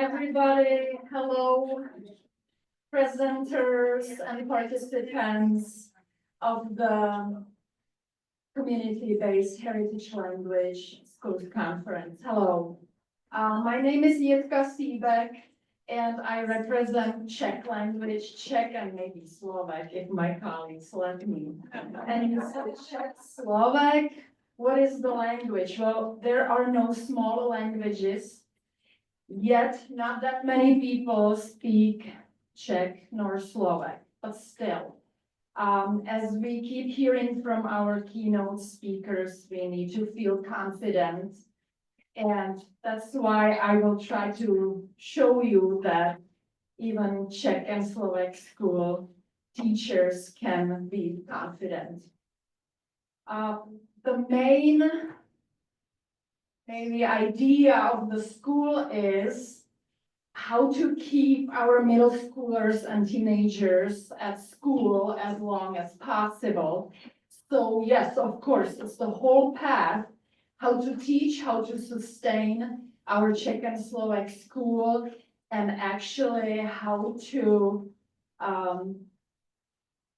everybody. Hello, presenters and participants of the community-based heritage language schools conference. Hello. My name is Jitka Sibek, and I represent Czech language, Czech and maybe Slovak if my colleagues let me. And you said Czech, Slovak, what is the language? Well, there are no small languages, yet not that many people speak Czech nor Slovak, but still. As we keep hearing from our keynote speakers, we need to feel confident. And that's why I will try to show you that even Czech and Slovak school teachers can be confident. The main maybe idea of the school is how to keep our middle schoolers and teenagers at school as long as possible. So yes, of course, it's the whole path, how to teach, how to sustain our Czech and Slovak school, and actually how to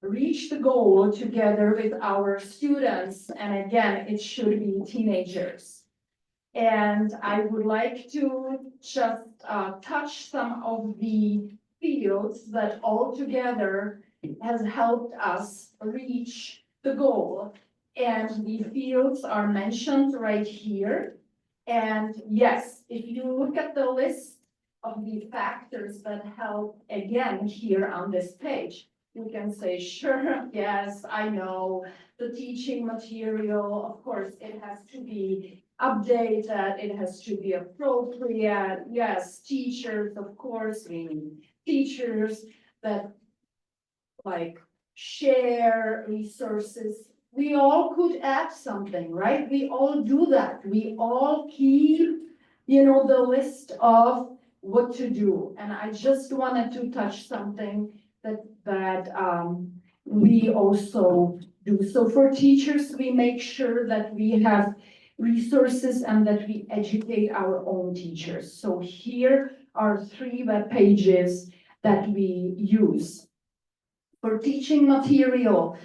reach the goal together with our students. And again, it should be teenagers. And I would like to just touch some of the fields that altogether has helped us reach the goal. And the fields are mentioned right here. And yes, if you look at the list of the factors that help again here on this page, you can say, sure, yes, I know the teaching material, of course, it has to be updated, it has to be appropriate. Yes, teachers, of course, we need teachers that like share resources. We all could add something, right? We all do that. We all keep, the list of what to do. And I just wanted to touch something that we also do. So for teachers, we make sure that we have resources and that we educate our own teachers. So here are 3 web pages that we use. For teaching material,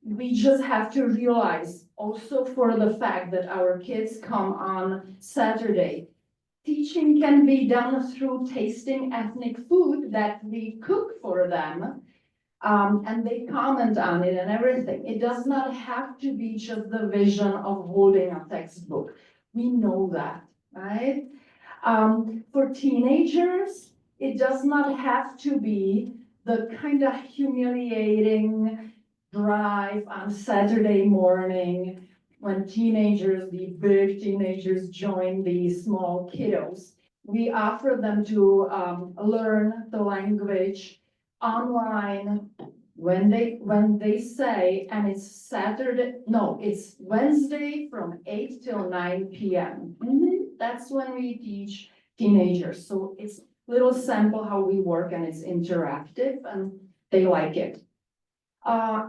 we just have to realize also for the fact that our kids come on Saturday, teaching can be done through tasting ethnic food that we cook for them, and they comment on it and everything. It does not have to be just the vision of holding a textbook. We know that, right? For teenagers, it does not have to be the kind of humiliating drive on Saturday morning when teenagers, the big teenagers, join the small kiddos. We offer them to learn the language online when they say, and it's it's Wednesday from 8 till 9 p.m. That's when we teach teenagers. So it's little sample how we work, and it's interactive, and they like it.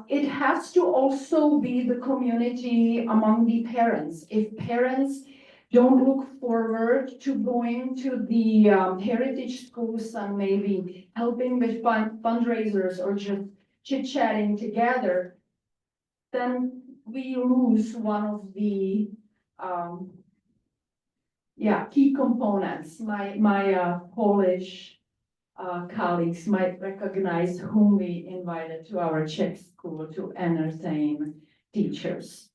It has to also be the community among the parents. If parents don't look forward to going to the heritage schools and maybe helping with fundraisers or just chit-chatting together, then we lose one of the key components. My Polish colleagues might recognize whom we invited to our Czech school to entertain teachers.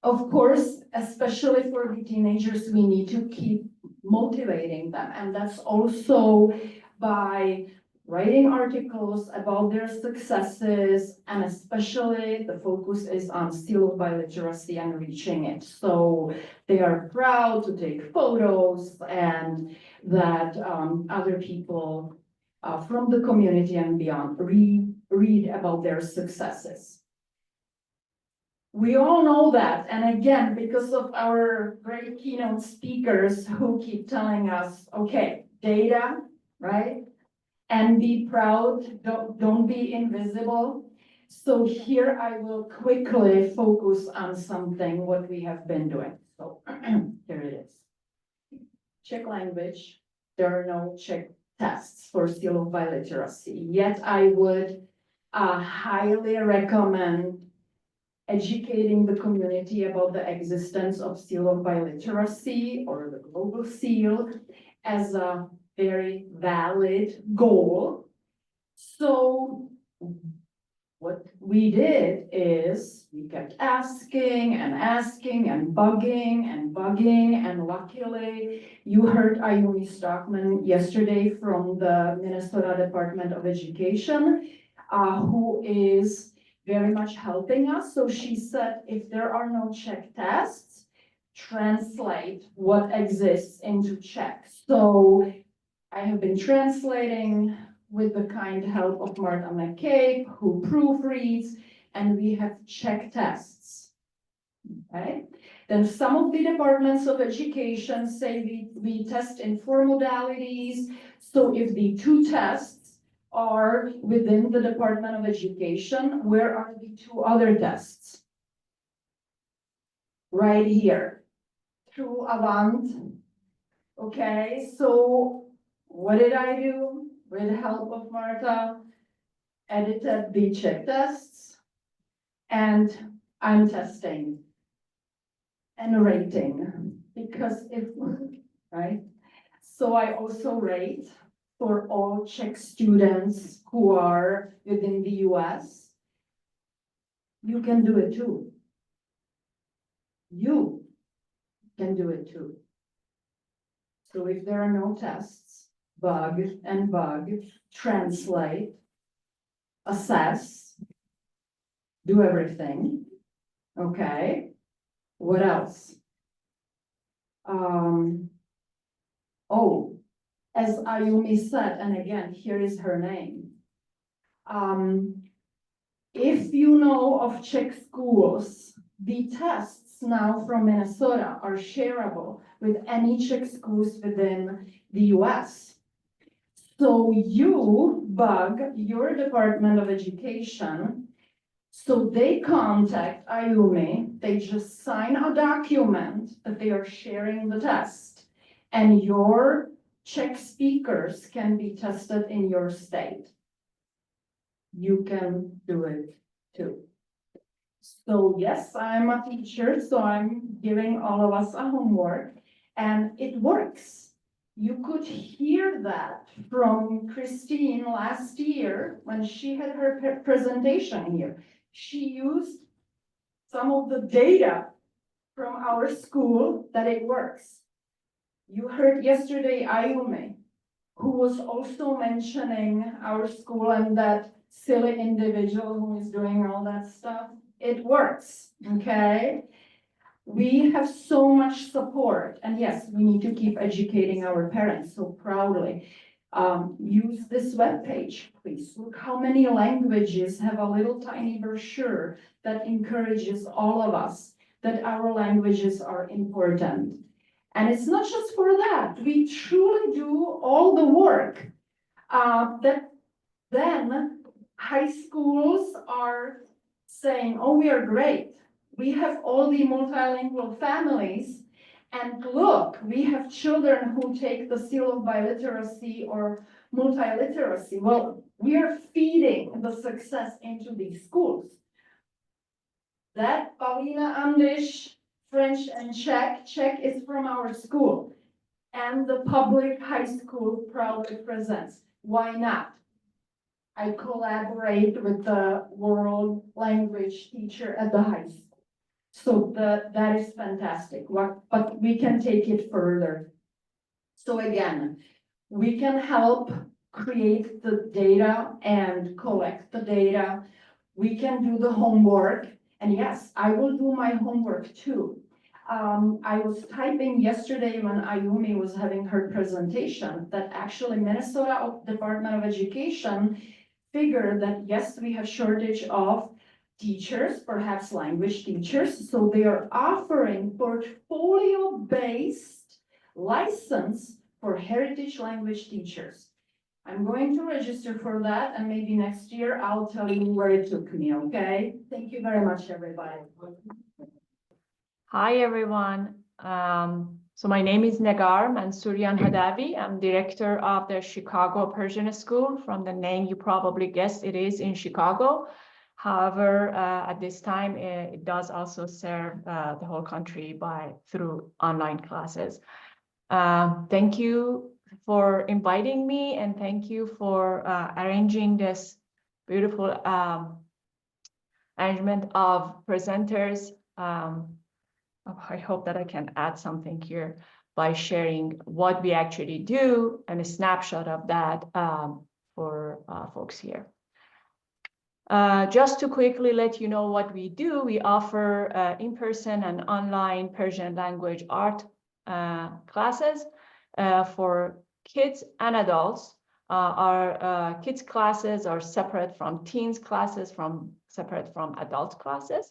Of course, especially for the teenagers, we need to keep motivating them. And that's also by writing articles about their successes, and especially the focus is on seal of biliteracy and reaching it. So they are proud to take photos and that other people from the community and beyond read about their successes. We all know that, and again, because of our great keynote speakers who keep telling us, okay, data, right? And be proud, don't be invisible. So here I will quickly focus on something what we have been doing. So here it is. Czech language, there are no Czech tests for seal of biliteracy. Yet I would highly recommend educating the community about the existence of seal of biliteracy or the global seal as a very valid goal. So what we did is we kept asking and asking and bugging, and luckily you heard Ayumi Stockman yesterday from the Minnesota Department of Education, who is very much helping us. So she said, if there are no Czech tests, translate what exists into Czech. So I have been translating with the kind help of Martha McCabe, who proofreads, and we have Czech tests. Okay. Then some of the departments of education say we test in 4 modalities. So if the 2 tests are within the Department of Education, where are the 2 other tests? Right here, through Avant. Okay, so what did I do? With the help of Martha, edited the Czech tests, and I'm testing and rating because right? So I also rate for all Czech students who are within the US. You can do it too. You can do it too. So if there are no tests, bug, translate, assess, do everything. Okay. What else? Oh, as Ayumi said, and again, here is her name. If you know of Czech schools, the tests now from Minnesota are shareable with any Czech schools within the US. So you bug your Department of Education, so they contact Ayumi, they just sign a document that they are sharing the test, and your Czech speakers can be tested in your state. You can do it too. So yes, I'm a teacher, so I'm giving all of us a homework, and it works. You could hear that from Christine last year when she had her presentation here. She used some of the data from our school that it works. You heard yesterday Ayumi, who was also mentioning our school and that silly individual who is doing all that stuff. It works, okay? We have so much support, and yes, we need to keep educating our parents so proudly. Use this webpage, please. Look how many languages have a little tiny brochure that encourages all of us that our languages are important. And it's not just for that. We truly do all the work that then high schools are saying, oh, we are great. We have all the multilingual families, and look, we have children who take the seal of biliteracy or multiliteracy. Well, we are feeding the success into these schools. That Paulina Andish, French and Czech is from our school, and the public high school proudly presents. Why not? I collaborate with the world language teacher at the high school. So that is fantastic, but we can take it further. So again, we can help create the data and collect the data. We can do the homework, and yes, I will do my homework too. I was typing yesterday when Ayumi was having her presentation that actually Minnesota Department of Education figured that yes, we have shortage of teachers, perhaps language teachers, so they are offering portfolio-based license for heritage language teachers. I'm going to register for that, and maybe next year I'll tell you where it took me, okay? Thank you very much, everybody. Hi, everyone. So my name is Negar Mansourian Hadavi. I'm director of the Chicago Persian School. From the name, you probably guessed it is in Chicago. However, at this time, it does also serve the whole country through online classes. Thank you for inviting me, and thank you for arranging this beautiful arrangement of presenters. I hope that I can add something here by sharing what we actually do and a snapshot of that for folks here. Just to quickly let you know what we do, we offer in-person and online Persian language art classes for kids and adults. Our kids classes are separate from teens classes, separate from adult classes.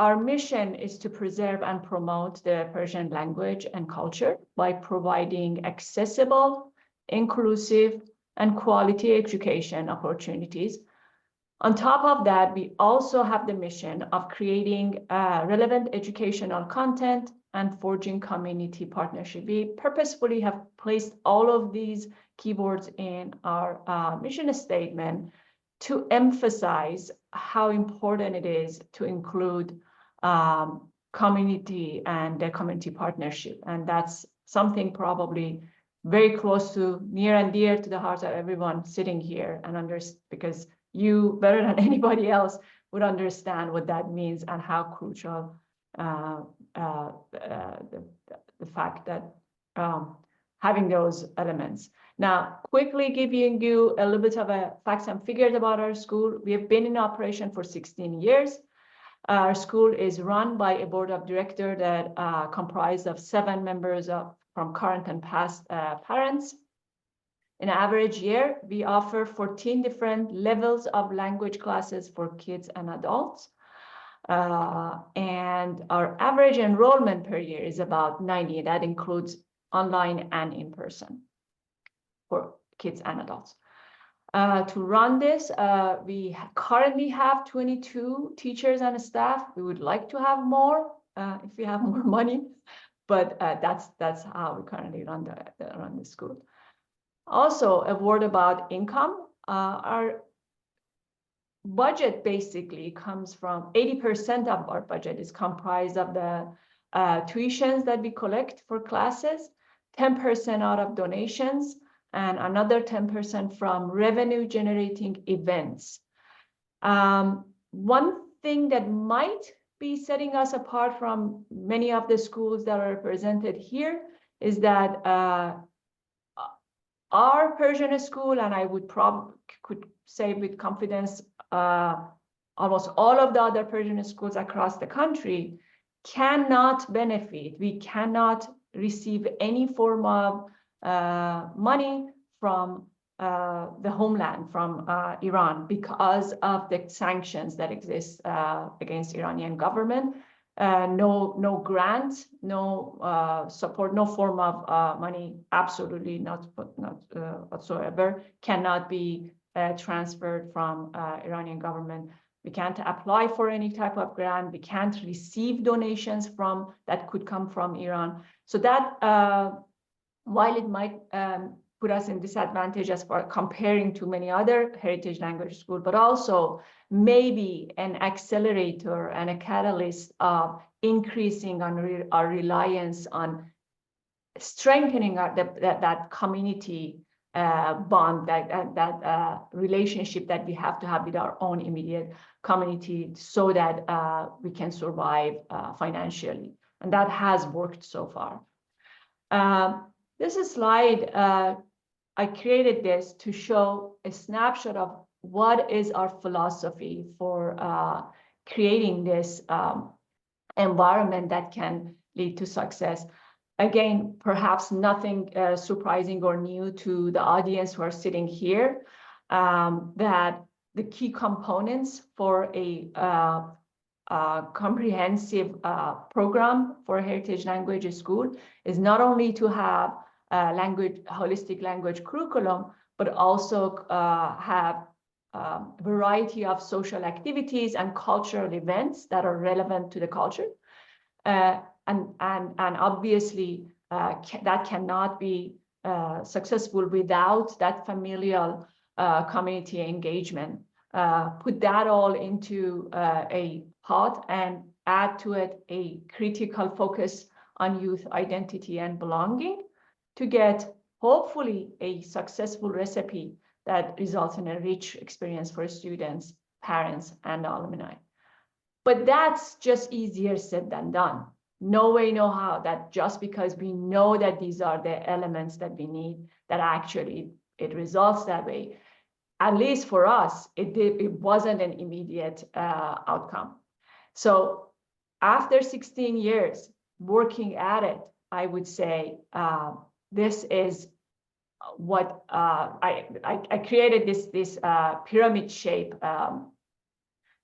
Our mission is to preserve and promote the Persian language and culture by providing accessible, inclusive, and quality education opportunities. On top of that, we also have the mission of creating relevant educational content and forging community partnership. We purposefully have placed all of these keywords in our mission statement to emphasize how important it is to include community and the community partnership. And that's something probably very close to near and dear to the heart of everyone sitting here, and because you better than anybody else would understand what that means and how crucial the fact that having those elements. Now, quickly giving you a little bit of facts and figures about our school. We have been in operation for 16 years. Our school is run by a board of directors that comprised of 7 members from current and past parents. In an average year, we offer 14 different levels of language classes for kids and adults. And our average enrollment per year is about 90. That includes online and in person for kids and adults. To run this, we currently have 22 teachers and staff. We would like to have more if we have more money, but that's how we currently run the school. Also, a word about income. Our budget basically comes from 80% of our budget is comprised of the tuitions that we collect for classes, 10% out of donations, and another 10% from revenue generating events. One thing that might be setting us apart from many of the schools that are represented here is that our Persian school, and I could say with confidence, almost all of the other Persian schools across the country cannot benefit. We cannot receive any form of money from the homeland, from Iran, because of the sanctions that exist against Iranian government. No grant, no support, no form of money, absolutely not whatsoever, cannot be transferred from Iranian government. We can't apply for any type of grant. We can't receive donations that could come from Iran. So that, while it might put us in disadvantage as far comparing to many other heritage language schools, but also maybe an accelerator and a catalyst of increasing our reliance on strengthening that community bond, that relationship that we have to have with our own immediate community, so that we can survive financially. And that has worked so far. This is a slide, I created this to show a snapshot of what is our philosophy for creating this environment that can lead to success. Again, perhaps nothing surprising or new to the audience who are sitting here, that the key components for a comprehensive program for a heritage language school is not only to have holistic language curriculum, but also have a variety of social activities and cultural events that are relevant to the culture. and obviously that cannot be successful without that familial community engagement. Put that all into a pot and add to it a critical focus on youth identity and belonging to get hopefully a successful recipe that results in a rich experience for students, parents, and alumni. But that's just easier said than done. No way, no how that just because we know that these are the elements that we need, that actually it results that way. At least for us, it wasn't an immediate outcome. So after 16 years working at it, I would say this is what I created this pyramid shape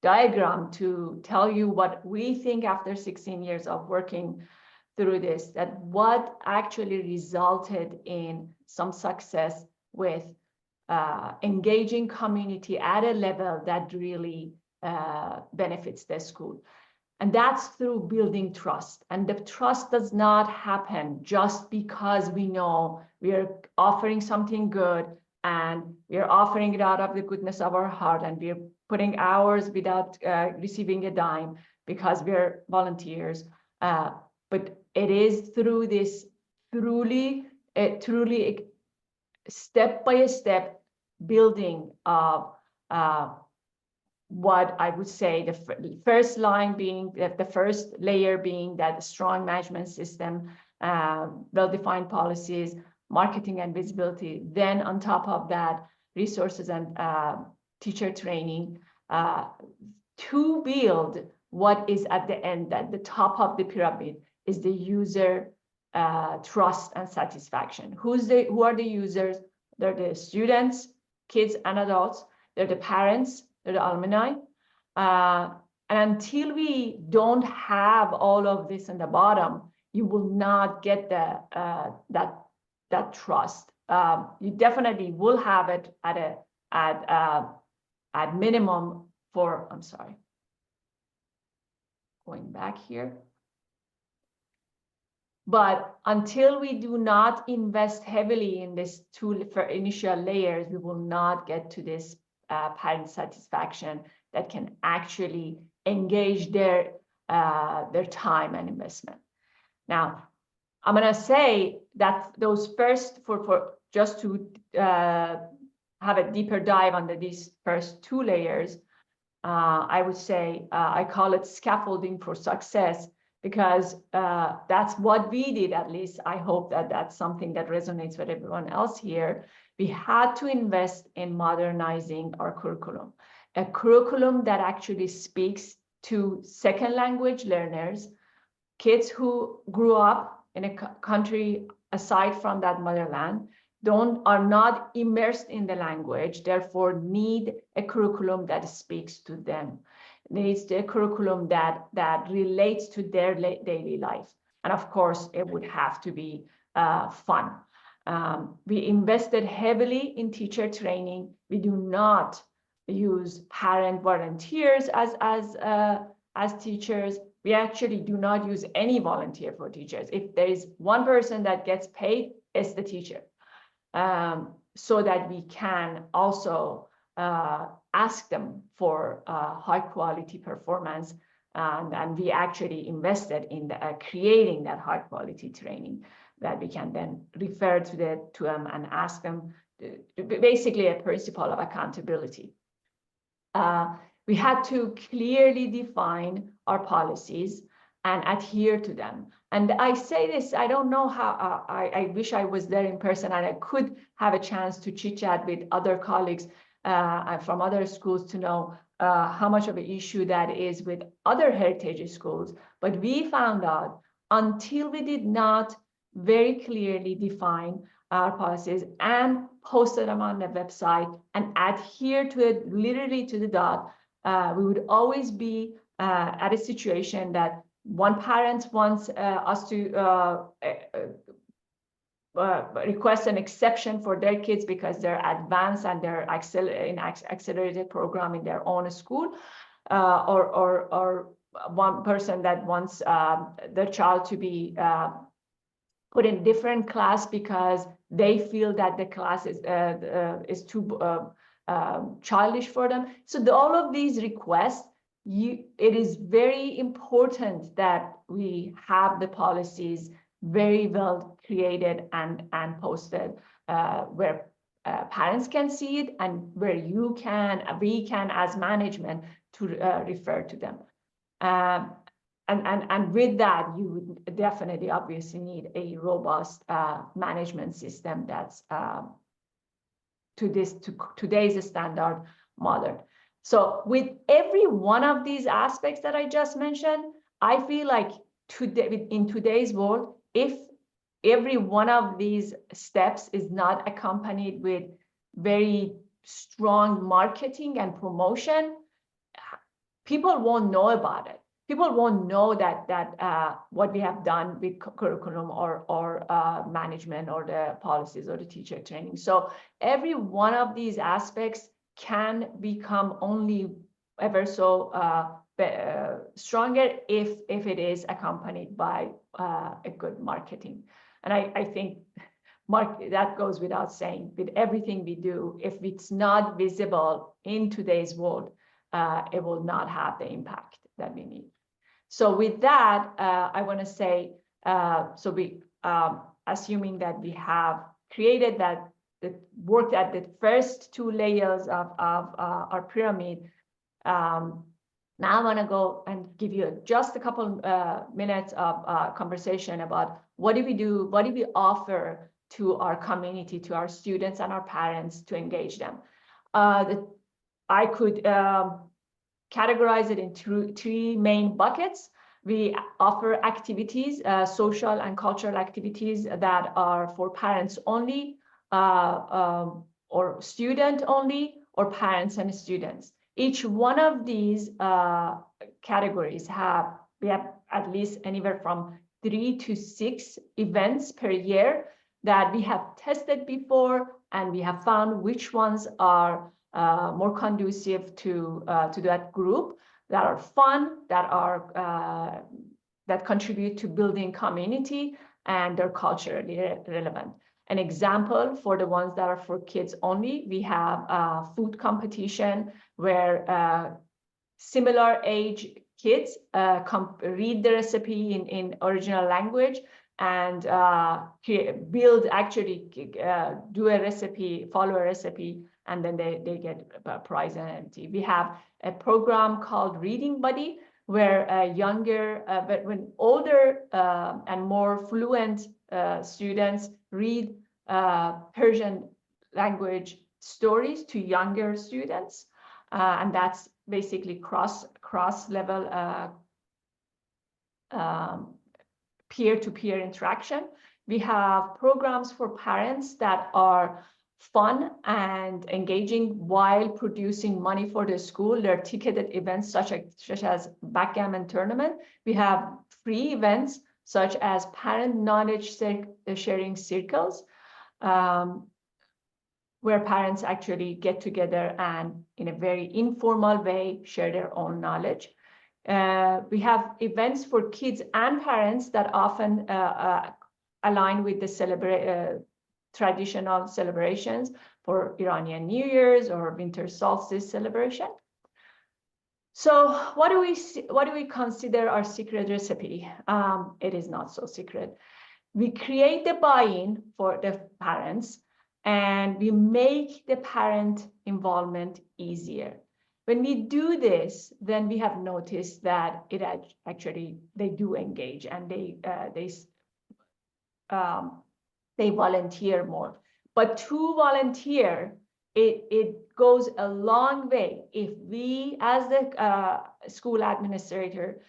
diagram to tell you what we think after 16 years of working through this, that what actually resulted in some success with engaging community at a level that really benefits the school. And that's through building trust. And the trust does not happen just because we know we are offering something good and we are offering it out of the goodness of our heart, and we are putting hours without receiving a dime because we're volunteers. But it is through this truly step-by-step building of what I would say the first line being the first layer being that strong management system, well-defined policies, marketing and visibility. Then on top of that, resources and teacher training to build what is at the end, at the top of the pyramid, is the user trust and satisfaction. Who are the users? They're the students, kids and adults. They're the parents, they're the alumni. And until we don't have all of this in the bottom, you will not get that trust. You definitely will have it at minimum for, I'm sorry, going back here. But until we do not invest heavily in this tool for initial layers, we will not get to this parent satisfaction that can actually engage their time and investment. Now, I'm going to say that those first, for just to have a deeper dive under these first two layers, I would say I call it scaffolding for success, because that's what we did. At least I hope that that's something that resonates with everyone else here. We had to invest in modernizing our curriculum, a curriculum that actually speaks to second language learners, kids who grew up in a country aside from that motherland, are not immersed in the language, therefore need a curriculum that speaks to them. Needs a curriculum that relates to their daily life. And of course, it would have to be fun. We invested heavily in teacher training. We do not use parent volunteers as teachers. We actually do not use any volunteer for teachers. If there is one person that gets paid, it's the teacher. So that we can also ask them for high quality performance, and we actually invested in creating that high quality training that we can then refer to them and ask them, basically a principle of accountability. We had to clearly define our policies and adhere to them. And I say this, I don't know how, I wish I was there in person and I could have a chance to chit chat with other colleagues from other schools to know how much of an issue that is with other heritage schools. But we found out until we did not very clearly define our policies and posted them on the website and adhere to it literally to the dot, we would always be at a situation that one parent wants us to request an exception for their kids because they're advanced and they're in accelerated program in their own school, or one person that wants their child to be put in different class because they feel that the class is too childish for them. So all of these requests, it is very important that we have the policies very well created and posted where parents can see it and where we can as management to refer to them. And with that, you would definitely obviously need a robust management system that's to today's standard modern. So with every one of these aspects that I just mentioned, I feel like in today's world, if every one of these steps is not accompanied with very strong marketing and promotion, people won't know about it. People won't know that what we have done with curriculum or management or the policies or the teacher training. So every one of these aspects can become only ever so stronger if it is accompanied by a good marketing. And I think that goes without saying. With everything we do, if it's not visible in today's world, it will not have the impact that we need. So with that, I want to say, so we, assuming that we have created that, worked at the first two layers of our pyramid, now I want to go and give you just a couple minutes of conversation about what do we do, what do we offer to our community, to our students and our parents to engage them. I could categorize it into three main buckets. We offer activities, social and cultural activities that are for parents only, or student only, or parents and students. Each one of these categories we have at least anywhere from 3 to 6 events per year that we have tested before, and we have found which ones are more conducive to that group, that are fun, that contribute to building community, and they're culturally relevant. An example for the ones that are for kids only, we have a food competition where similar age kids read the recipe in original language and build, actually do a recipe, follow a recipe, and then they get a prize and empty. We have a program called Reading Buddy, where when older and more fluent students read Persian language stories to younger students, and that's basically cross-level peer-to-peer interaction. We have programs for parents that are fun and engaging while producing money for the school. There are ticketed events such as backgammon tournament. We have free events such as parent knowledge sharing circles, where parents actually get together and in a very informal way share their own knowledge. We have events for kids and parents that often align with the traditional celebrations for Iranian New Year's or winter solstice celebration. So what do we consider our secret recipe? It is not so secret. We create the buy-in for the parents, and we make the parent involvement easier. When we do this, then we have noticed that it actually they do engage, and they volunteer more. But to volunteer, it goes a long way if we, as the school administrator,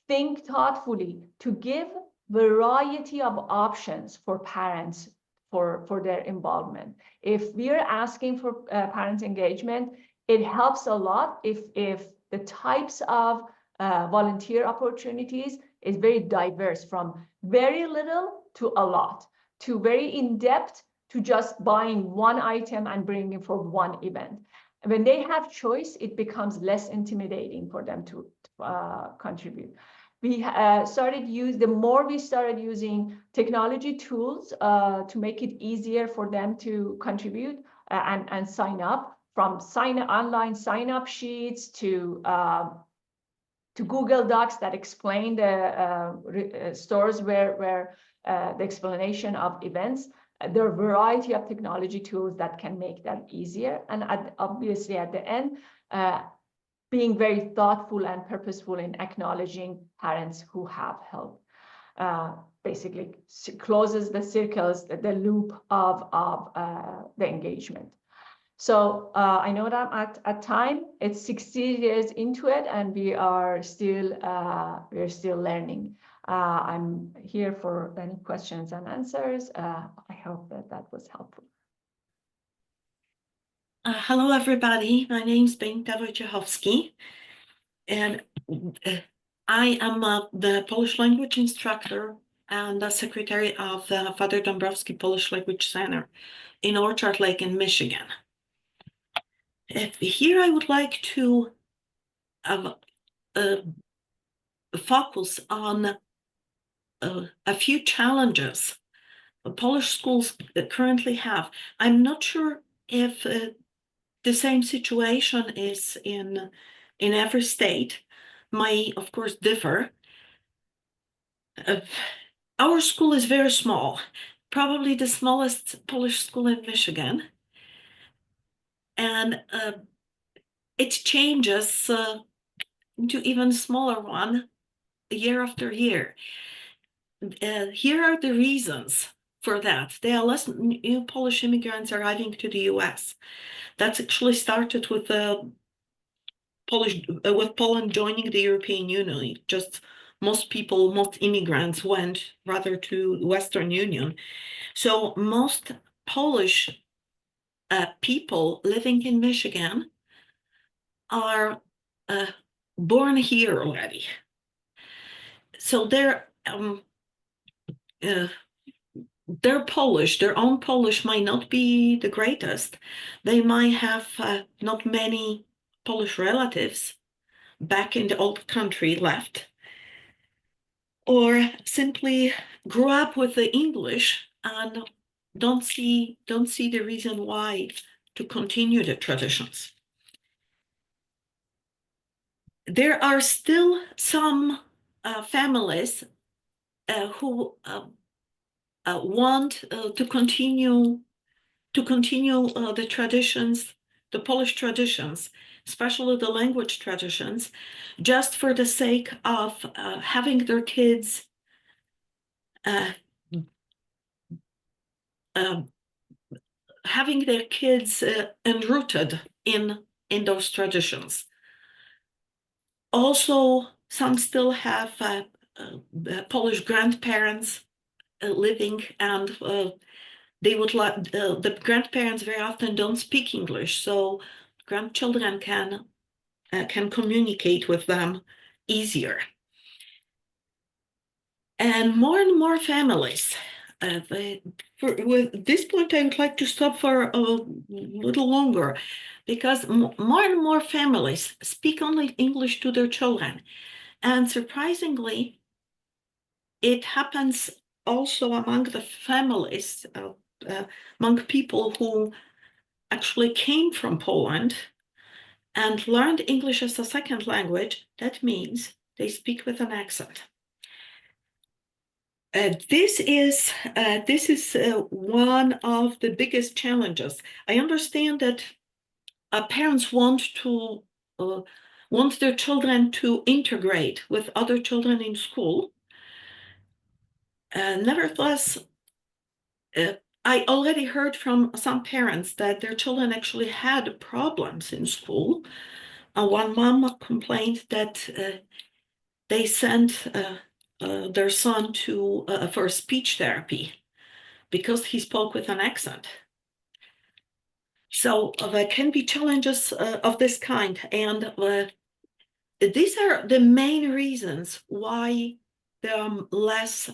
think thoughtfully to give variety of options for parents for their involvement. If we are asking for parent engagement, it helps a lot if the types of volunteer opportunities is very diverse, from very little to a lot, to very in-depth, to just buying one item and bringing for one event. when they have choice, it becomes less intimidating for them to contribute. We the more we started using technology tools to make it easier for them to contribute and sign up, from online sign-up sheets to Google Docs that explain the stores where the explanation of events. There are a variety of technology tools that can make that easier. And obviously at the end, being very thoughtful and purposeful in acknowledging parents who have helped. Basically closes the circles, the loop of the engagement. So I know that at time, it's 60 years into it, and we're still learning. I'm here for any questions and answers. I hope that was helpful. Hello, everybody. My name is Benita Wojciechowski, and I am the Polish language instructor and the secretary of the Father Dąbrowski Polish Language Center in Orchard Lake in Michigan. Here I would like to focus on a few challenges Polish schools currently have. I'm not sure if the same situation is in every state. May, of course, differ. Our school is very small, probably the smallest Polish school in Michigan. And it changes into even smaller one year after year. Here are the reasons for that. There are less new Polish immigrants arriving to the US. That's actually started with with Poland joining the European Union. Just most immigrants went rather to Western Union. So most Polish people living in Michigan are born here already. So they're Polish. Their own Polish might not be the greatest. They might have not many Polish relatives back in the old country left, or simply grew up with the English and don't see the reason why to continue the traditions. There are still some families who want to continue the traditions, the Polish traditions, especially the language traditions, just for the sake of having their kids enrooted in those traditions. Also, some still have Polish grandparents living, and they would like the grandparents very often don't speak English, so grandchildren can communicate with them easier. And more families. With this point, I would like to stop for a little longer, because more and more families speak only English to their children. And surprisingly, it happens also among the families, among people who actually came from Poland and learned English as a second language. That means they speak with an accent. This is one of the biggest challenges. I understand that parents want their children to integrate with other children in school. Nevertheless, I already heard from some parents that their children actually had problems in school. One mom complained that they sent their son for speech therapy because he spoke with an accent. So there can be challenges of this kind, and these are the main reasons why there are less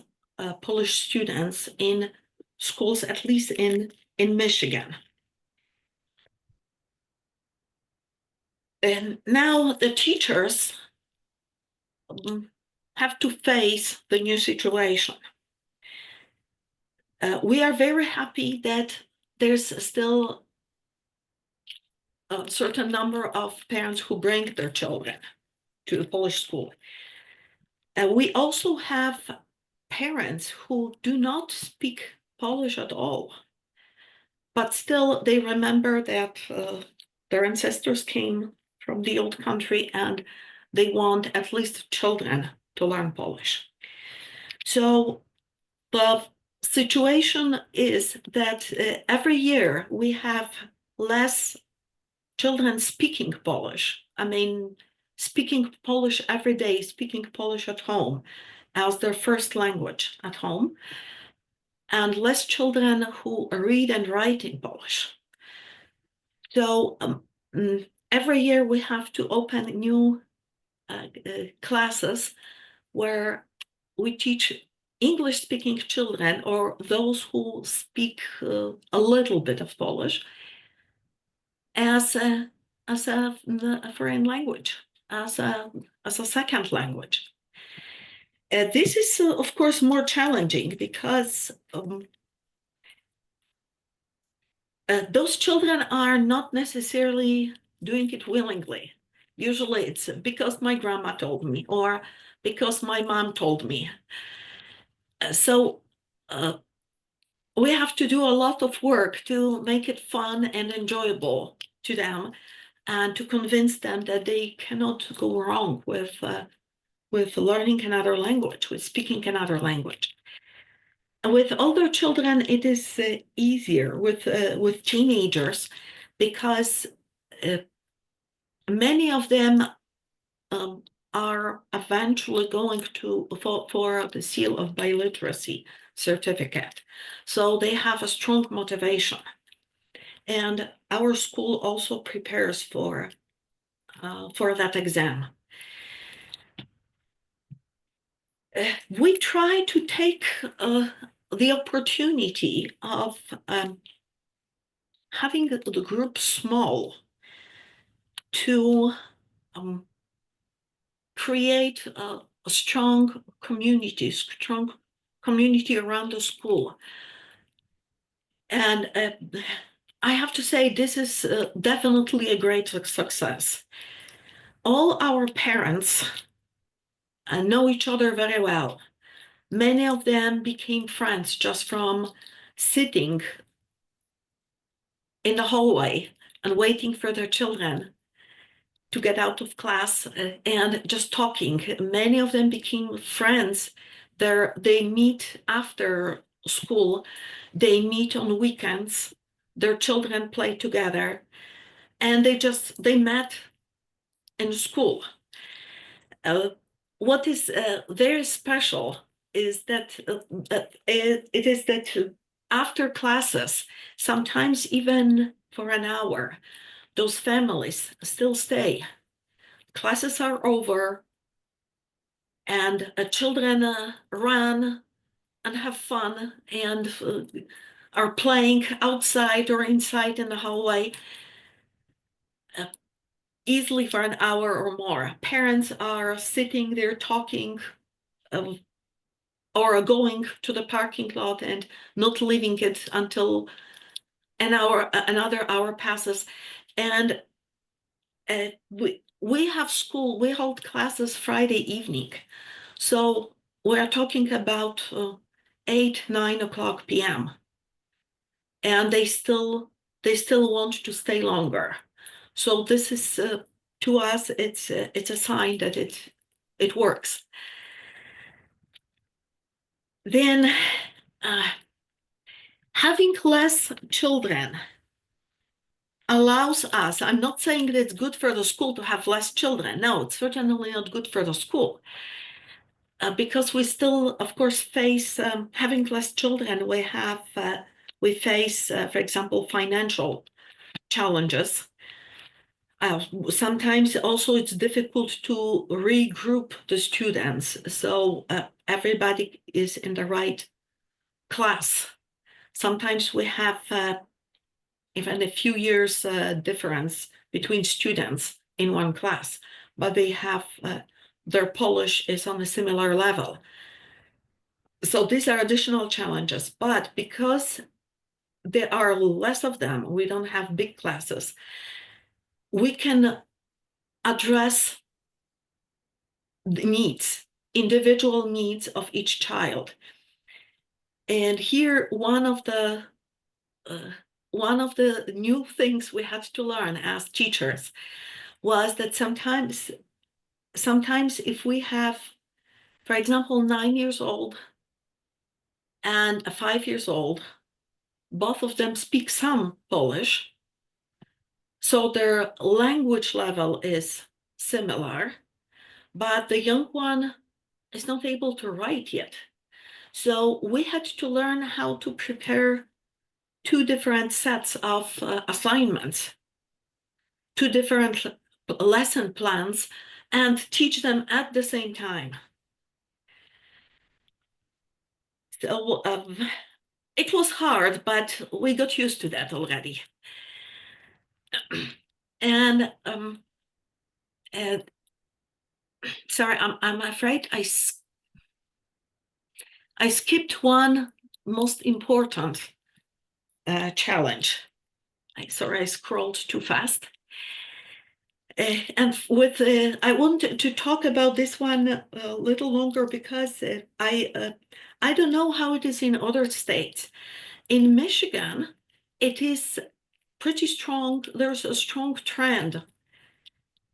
Polish students in schools, at least in Michigan. And now the teachers have to face the new situation. We are very happy that there's still a certain number of parents who bring their children to the Polish school. And we also have parents who do not speak Polish at all, but still they remember that their ancestors came from the old country and they want at least children to learn Polish. So the situation is that every year we have less children speaking Polish. I mean, speaking Polish every day, speaking Polish at home as their first language at home, and less children who read and write in Polish. So every year we have to open new classes where we teach English-speaking children or those who speak a little bit of Polish as a foreign language, as a second language. This is, of course, more challenging because those children are not necessarily doing it willingly. Usually it's because my grandma told me or because my mom told me. So we have to do a lot of work to make it fun and enjoyable to them and to convince them that they cannot go wrong with learning another language, with speaking another language. And with older children, it is easier with teenagers because many of them are eventually going to for the seal of biliteracy certificate. So they have a strong motivation. And our school also prepares for that exam. We try to take the opportunity of having the group small to create a strong community around the school. And I have to say, this is definitely a great success. All our parents know each other very well. Many of them became friends just from sitting in the hallway and waiting for their children to get out of class and just talking. Many of them became friends. They meet after school. They meet on weekends. Their children play together. And they met in school. What is very special is that it is that after classes, sometimes even for an hour, those families still stay. Classes are over and children run and have fun and are playing outside or inside in the hallway easily for an hour or more. Parents are sitting there talking or going to the parking lot and not leaving it until another hour passes. And we have school, we hold classes Friday evening. So we're talking about 8-9 o'clock p.m. And they still want to stay longer. So this is to us, it's a sign that it works. Then having less children allows us, I'm not saying that it's good for the school to have less children. No, it's certainly not good for the school. Because we still, of course, face having less children. We face, for example, financial challenges. Sometimes also it's difficult to regroup the students, so everybody is in the right class. Sometimes we have even a few years difference between students in one class, but they have their Polish is on a similar level. So these are additional challenges, but because there are less of them, we don't have big classes, we can address the needs, individual needs of each child. And here, one of the new things we had to learn as teachers was that sometimes if we have, for example, 9 years old and a 5 years old, both of them speak some Polish, so their language level is similar, but the young one is not able to write yet. So we had to learn how to prepare 2 different sets of assignments, 2 different lesson plans, and teach them at the same time. So it was hard, but we got used to that already. And sorry, I'm afraid I skipped one most important challenge. Sorry, I scrolled too fast. And with I wanted to talk about this one a little longer because I don't know how it is in other states. In Michigan, it is pretty strong. There's a strong trend.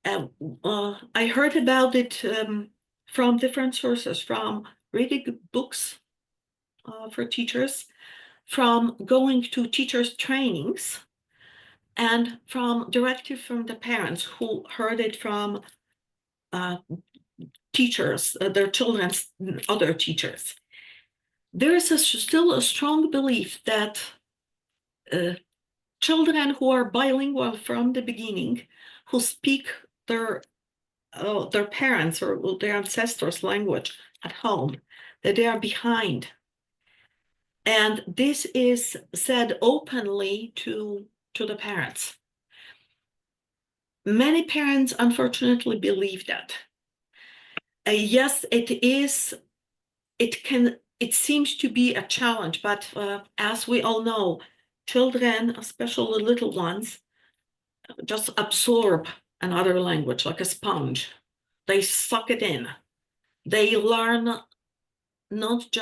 I heard about it from different sources, from reading books for teachers, from going to teachers' trainings, and from directly from the parents who heard it from teachers, their children's other teachers. There is still a strong belief that children who are bilingual from the beginning, who speak their parents or their ancestors' language at home, that they are behind. And this is said openly to the parents. Many parents, unfortunately, believe that. Yes, it seems to be a challenge, but as we all know, children, especially little ones, just absorb another language like a sponge. They suck it in. They learn not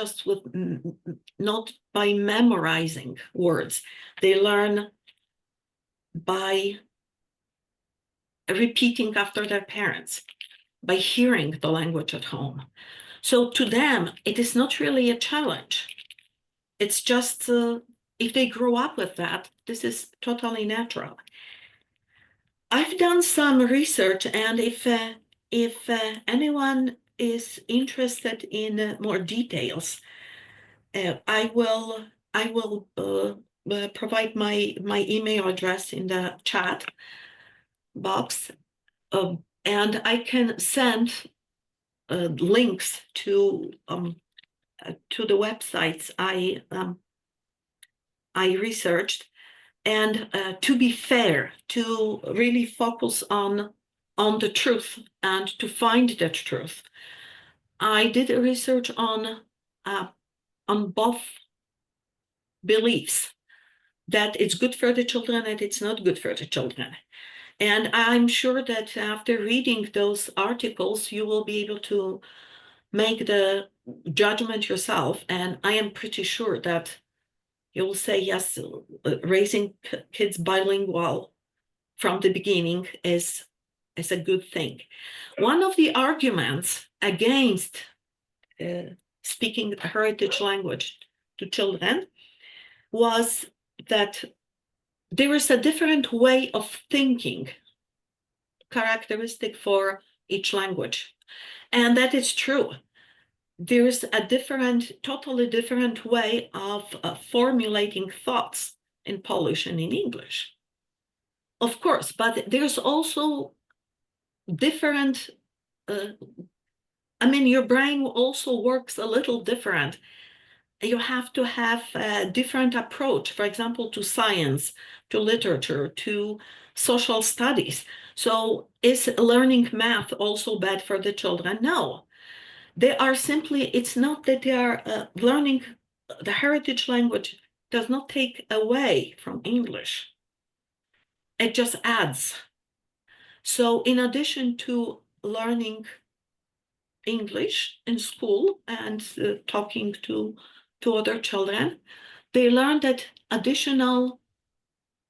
by memorizing words. They learn by repeating after their parents, by hearing the language at home. So to them, it is not really a challenge. It's just if they grow up with that, this is totally natural. I've done some research, and if anyone is interested in more details, I will provide my email address in the chat box, and I can send links to the websites I researched. And to be fair, to really focus on the truth and to find that truth, I did a research on both beliefs, that it's good for the children and it's not good for the children. And I'm sure that after reading those articles, you will be able to make the judgment yourself. And I am pretty sure that you will say, yes, raising kids bilingual from the beginning is a good thing. One of the arguments against speaking a heritage language to children was that there is a different way of thinking characteristic for each language. And that is true. There's a totally different way of formulating thoughts in Polish and in English. Of course, but there's also different, your brain also works a little different. You have to have a different approach, for example, to science, to literature, to social studies. So is learning math also bad for the children? No. They are simply, it's not that they are learning the heritage language does not take away from English. It just adds. So in addition to learning English in school and talking to other children, they learn that additional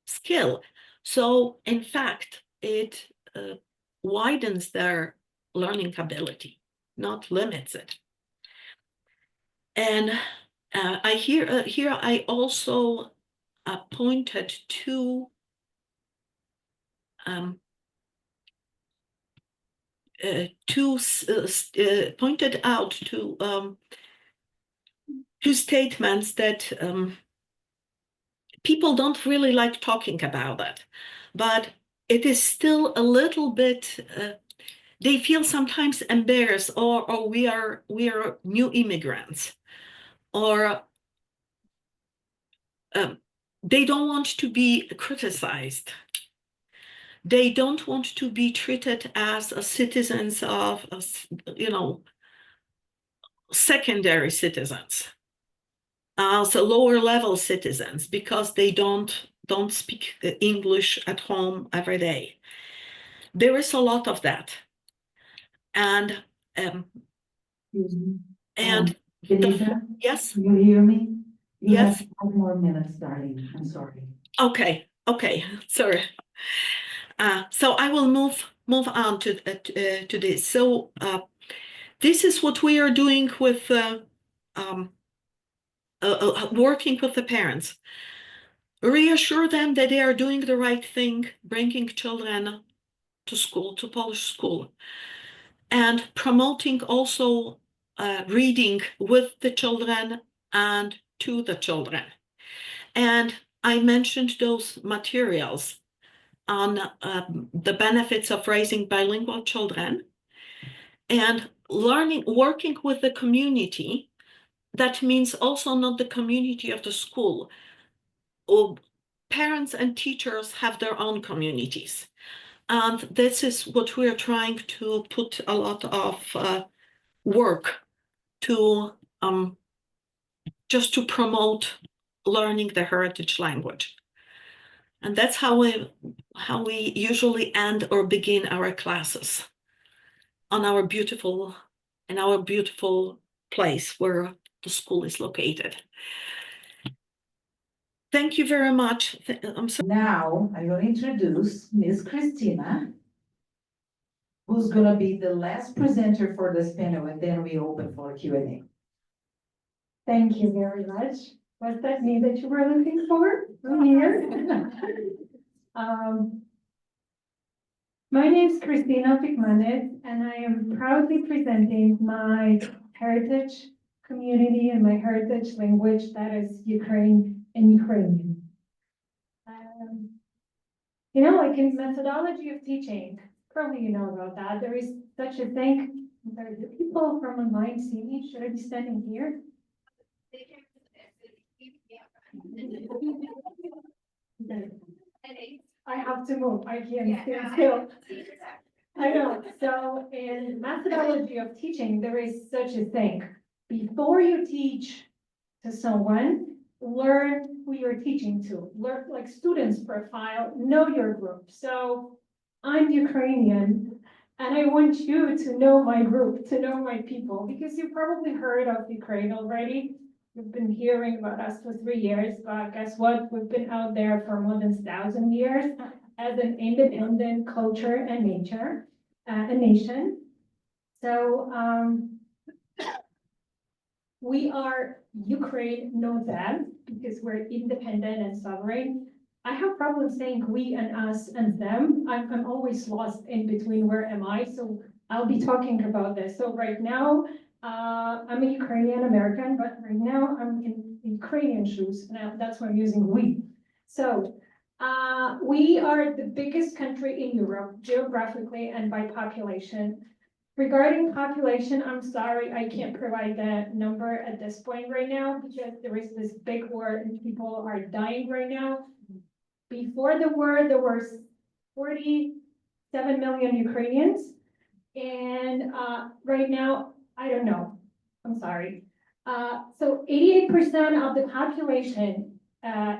skill. So in fact, it widens their learning ability, not limits it. And I here I also pointed to pointed out to two statements that people don't really like talking about it, but it is still a little bit. They feel sometimes embarrassed, or we are new immigrants, or they don't want to be criticized. They don't want to be treated as citizens of, secondary citizens, so lower level citizens, because they don't speak English at home every day. There is a lot of that, and Excuse me. and Teresa, yes, you hear me? You have yes. 5 more minutes starting. I'm sorry. Okay, sorry. So I will move on to this. So this is what we are doing with working with the parents. Reassure them that they are doing the right thing, bringing children to school, to Polish school, and promoting also reading with the children and to the children. And I mentioned those materials on the benefits of raising bilingual children and working with the community. That means also not the community of the school. Parents and teachers have their own communities. And this is what we're trying to put a lot of work to just to promote learning the heritage language. And that's how we usually end or begin our classes on our beautiful place where the school is located. Thank you very much. I'm sorry. Now, I'm going to introduce Miss Christina, who's going to be the last presenter for this panel, and then we open for Q&A. Thank you very much. Was that me that you were looking for? I'm here. My name is Christina Pikmanet, and I am proudly presenting my heritage community and my heritage language, that is Ukraine and Ukrainian. Like in methodology of teaching, probably you know about that, there is such a thing. Do people from online see me? Should I be standing here? I have to move, I can't stand still. I know, so in methodology of teaching, there is such a thing. Before you teach to someone, learn who you're teaching to, learn like students' profile, know your group. So I'm Ukrainian, and I want you to know my group, to know my people, because you probably heard of Ukraine already. You've been hearing about us for 3 years, but guess what? We've been out there for more than 1,000 years as an independent culture and nature, a nation. So we are Ukraine, know that, because we're independent and sovereign. I have problems saying we and us and them. I'm always lost in between where am I, so I'll be talking about this. So right now, I'm a Ukrainian American, but right now I'm in Ukrainian shoes, and that's why I'm using we. So we are the biggest country in Europe, geographically and by population. Regarding population, I'm sorry, I can't provide the number at this point right now, because there is this big war and people are dying right now. Before the war, there were 47 million Ukrainians. And right now, I don't know, I'm sorry. So 88% of the population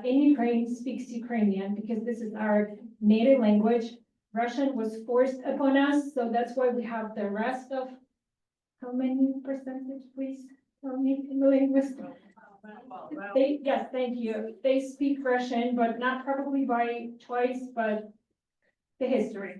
in Ukraine speaks Ukrainian because this is our native language. Russian was forced upon us, so that's why we have the rest of, how many percentage, please? Tell me, in the linguist. Yes, thank you. They speak Russian, but not probably by choice, but the history.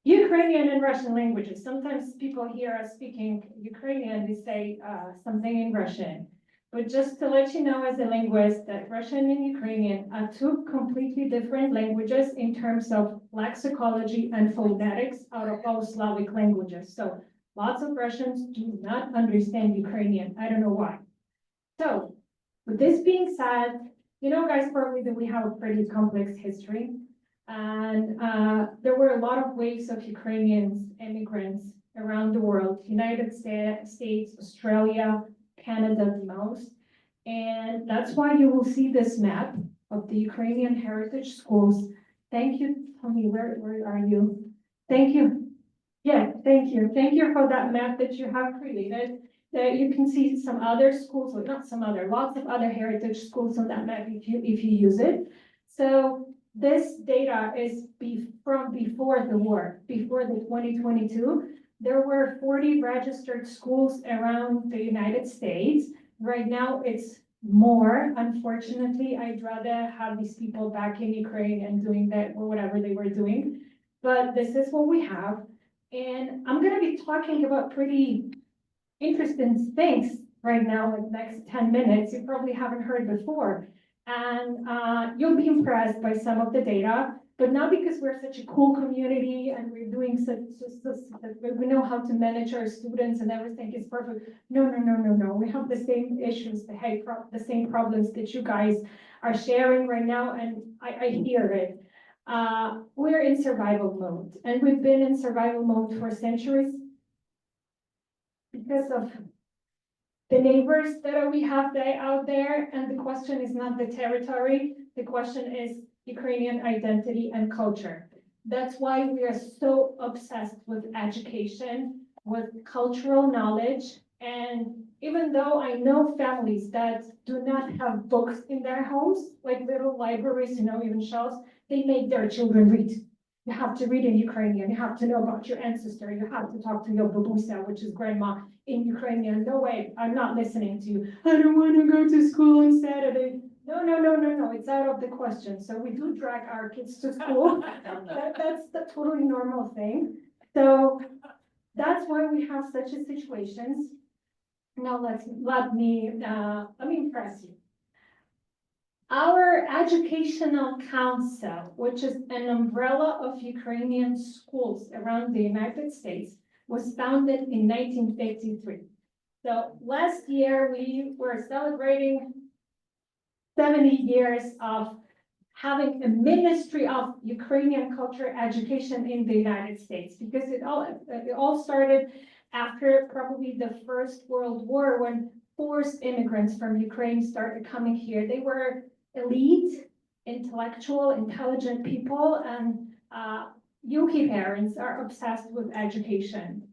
Ukrainian and Russian languages. Sometimes people hear us speaking Ukrainian, they say something in Russian. But just to let you know as a linguist that Russian and Ukrainian are two completely different languages in terms of lexicology and phonetics out of all Slavic languages. So lots of Russians do not understand Ukrainian. I don't know why. So with this being said, you know, guys, probably that we have a pretty complex history. And there were a lot of waves of Ukrainians, immigrants around the world, United States, Australia, Canada the most. And that's why you will see this map of the Ukrainian heritage schools. Thank you, Tommy, where are you? Thank you. Yeah, thank you. Thank you for that map that you have created. That you can see some other schools, well, not some other, lots of other heritage schools on that map if you use it. So this data is from before the war, before the 2022. There were 40 registered schools around the United States. Right now it's more, unfortunately. I'd rather have these people back in Ukraine and doing that or whatever they were doing. But this is what we have. And I'm gonna be talking about pretty interesting things right now, like next 10 minutes, you probably haven't heard before. And you'll be impressed by some of the data, but not because we're such a cool community and we're doing we know how to manage our students and everything is perfect. No. We have the same issues, the same problems that you guys are sharing right now, and I hear it. We're in survival mode, and we've been in survival mode for centuries because of the neighbors that we have out there. And the question is not the territory, the question is Ukrainian identity and culture. That's why we are so obsessed with education, with cultural knowledge. And even though I know families that do not have books in their homes, like little libraries, you know, even shelves, they make their children read. You have to read in Ukrainian, you have to know about your ancestor, you have to talk to your babusa, which is grandma, in Ukrainian. No way, I'm not listening to you. I don't want to go to school on Saturday. No, it's out of the question. So we do drag our kids to school. That's the totally normal thing. So that's why we have such a situations. Now let me impress you. Our Educational Council, which is an umbrella of Ukrainian schools around the United States, was founded in 1953. So last year we were celebrating 70 years of having a Ministry of Ukrainian Culture Education in the United States, because it all started after probably the First World War, when forced immigrants from Ukraine started coming here. They were elite, intellectual, intelligent people, and UK parents are obsessed with education.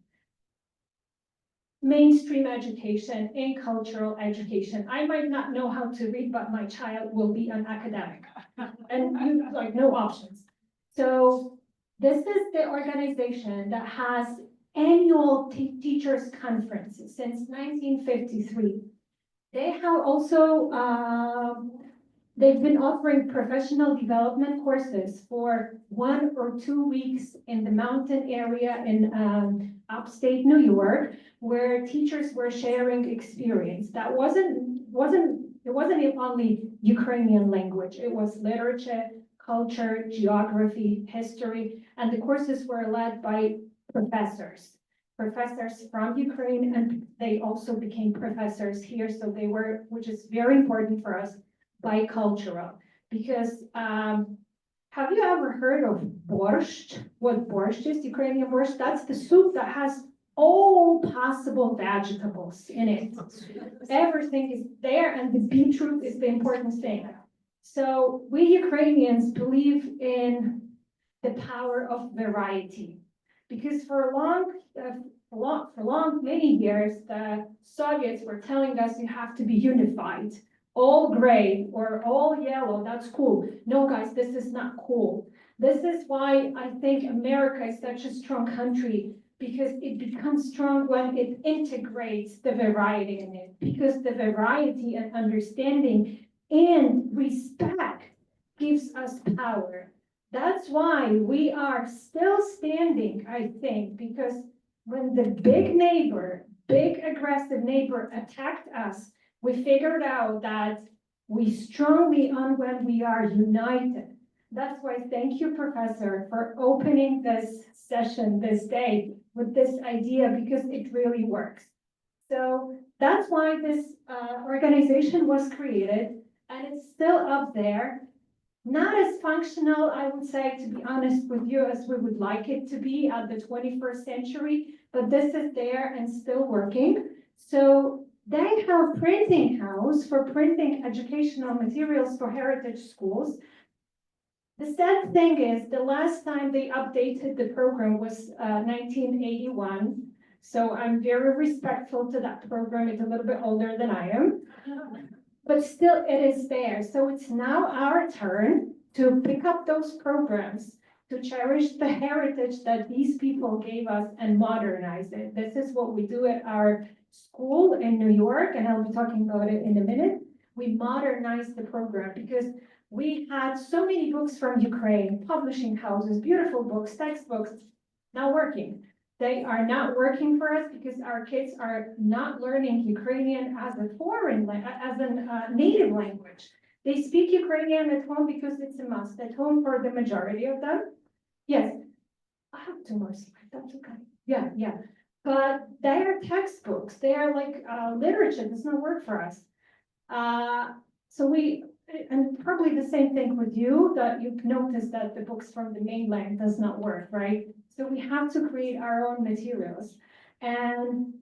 Mainstream education and cultural education. I might not know how to read, but my child will be an academic. And you like no options. So this is the organization that has annual teachers conferences since 1953. They have also they've been offering professional development courses for 1 or 2 weeks in the mountain area in upstate New York, where teachers were sharing experience. That wasn't only Ukrainian language. It was literature, culture, geography, history, and the courses were led by professors from Ukraine, and they also became professors here. So they were, which is very important for us, bicultural, because have you ever heard of borscht? What borscht is, Ukrainian borscht? That's the soup that has all possible vegetables in it. Everything is there, and the beetroot is the important thing. So we Ukrainians believe in the power of variety. Because for many years, the Soviets were telling us you have to be unified. All gray or all yellow, that's cool. No, guys, this is not cool. This is why I think America is such a strong country, because it becomes strong when it integrates the variety in it, because the variety and understanding and respect gives us power. That's why we are still standing, I think, because when the big aggressive neighbor attacked us, we figured out that we strongly on when we are united. That's why thank you, Professor, for opening this session this day with this idea, because it really works. So that's why this organization was created, and it's still up there. Not as functional, I would say, to be honest with you, as we would like it to be at the 21st century, but this is there and still working. So they have printing house for printing educational materials for heritage schools. The sad thing is, the last time they updated the program was 1981. So I'm very respectful to that program. It's a little bit older than I am. But still, it is there. So it's now our turn to pick up those programs, to cherish the heritage that these people gave us and modernize it. This is what we do at our school in New York, and I'll be talking about it in a minute. We modernize the program because we had so many books from Ukraine, publishing houses, beautiful books, textbooks, not working. They are not working for us because our kids are not learning Ukrainian as a native language. They speak Ukrainian at home because it's a must at home for the majority of them. Yes, I have 2 more slides, that's okay. Yeah. But they are textbooks, they are like literature, does not work for us. And probably the same thing with you, that you've noticed that the books from the mainland does not work, right? So we have to create our own materials. And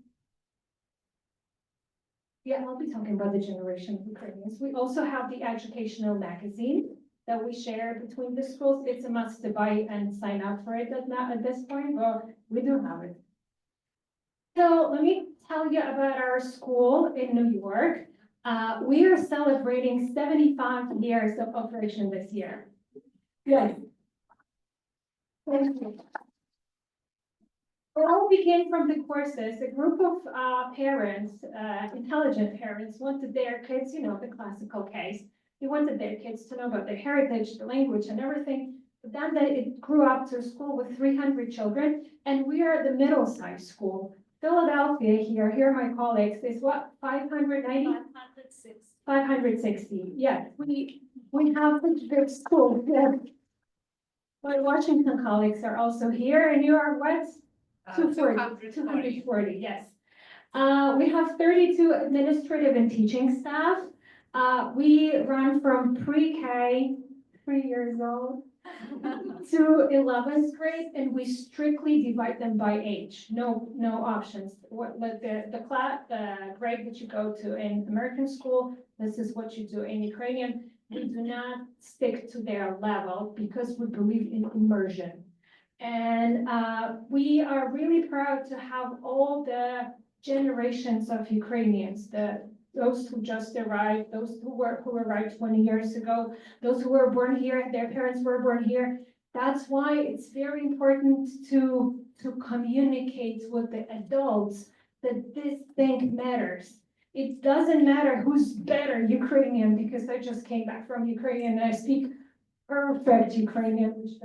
yeah, I'll be talking about the generation of Ukrainians. We also have the educational magazine that we share between the schools. It's a must to buy and sign up for it at this point, but we do have it. So let me tell you about our school in New York. We are celebrating 75 years of operation this year. Yes. Thank you. It all began from the courses. A group of parents, intelligent parents, wanted their kids, the classical case. They wanted their kids to know about their heritage, the language, and everything. But then it grew up to a school with 300 children, and we are the middle-sized school. Philadelphia here are my colleagues, is what, 590? 560, yeah. We have such big schools, yeah. My Washington colleagues are also here, and you are what? 240, yes. We have 32 administrative and teaching staff. We run from pre-K, 3 years old, to 11th grade, and we strictly divide them by age. No options. The grade that you go to in American school, this is what you do in Ukrainian. We do not stick to their level because we believe in immersion. And we are really proud to have all the generations of Ukrainians, those who just arrived, those who arrived 20 years ago, those who were born here, their parents were born here. That's why it's very important to communicate with the adults that this thing matters. It doesn't matter who's better Ukrainian, because I just came back from Ukraine and I speak perfect Ukrainian, which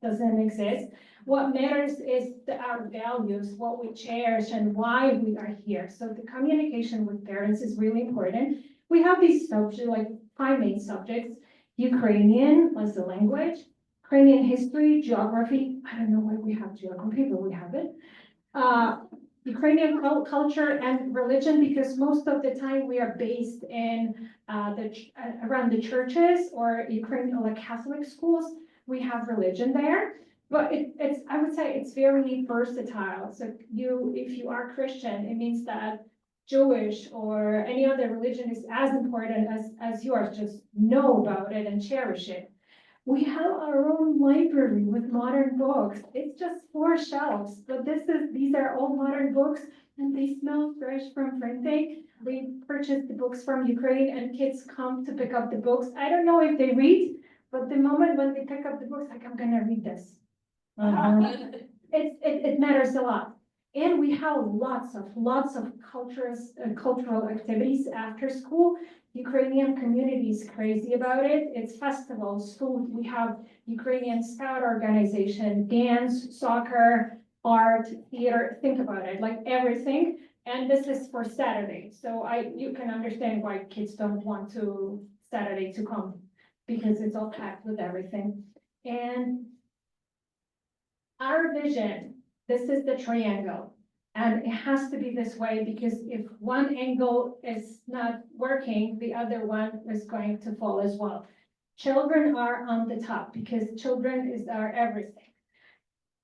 doesn't exist. What matters is our values, what we cherish, and why we are here. So the communication with parents is really important. We have these subjects, like 5 main subjects: Ukrainian as a language, Ukrainian history, geography. I don't know why we have geography, but we have it. Ukrainian culture and religion, because most of the time we are based in around the churches or Ukrainian, like Catholic schools. We have religion there, but I would say it's very versatile. So if you are Christian, it means that Jewish or any other religion is as important as yours. Just know about it and cherish it. We have our own library with modern books. It's just 4 shelves, but these are all modern books and they smell fresh from printing. We purchase the books from Ukraine and kids come to pick up the books. I don't know if they read, but the moment when they pick up the books, like, I'm gonna read this. It matters a lot. And we have lots of cultural activities after school. Ukrainian community is crazy about it. It's festivals, food. We have Ukrainian Scout organization, dance, soccer, art, theater. Think about it, like everything. And this is for Saturday. So you can understand why kids don't want to Saturday to come because it's all packed with everything. And our vision, this is the triangle. And it has to be this way because if one angle is not working, the other one is going to fall as well. Children are on the top because children is our everything.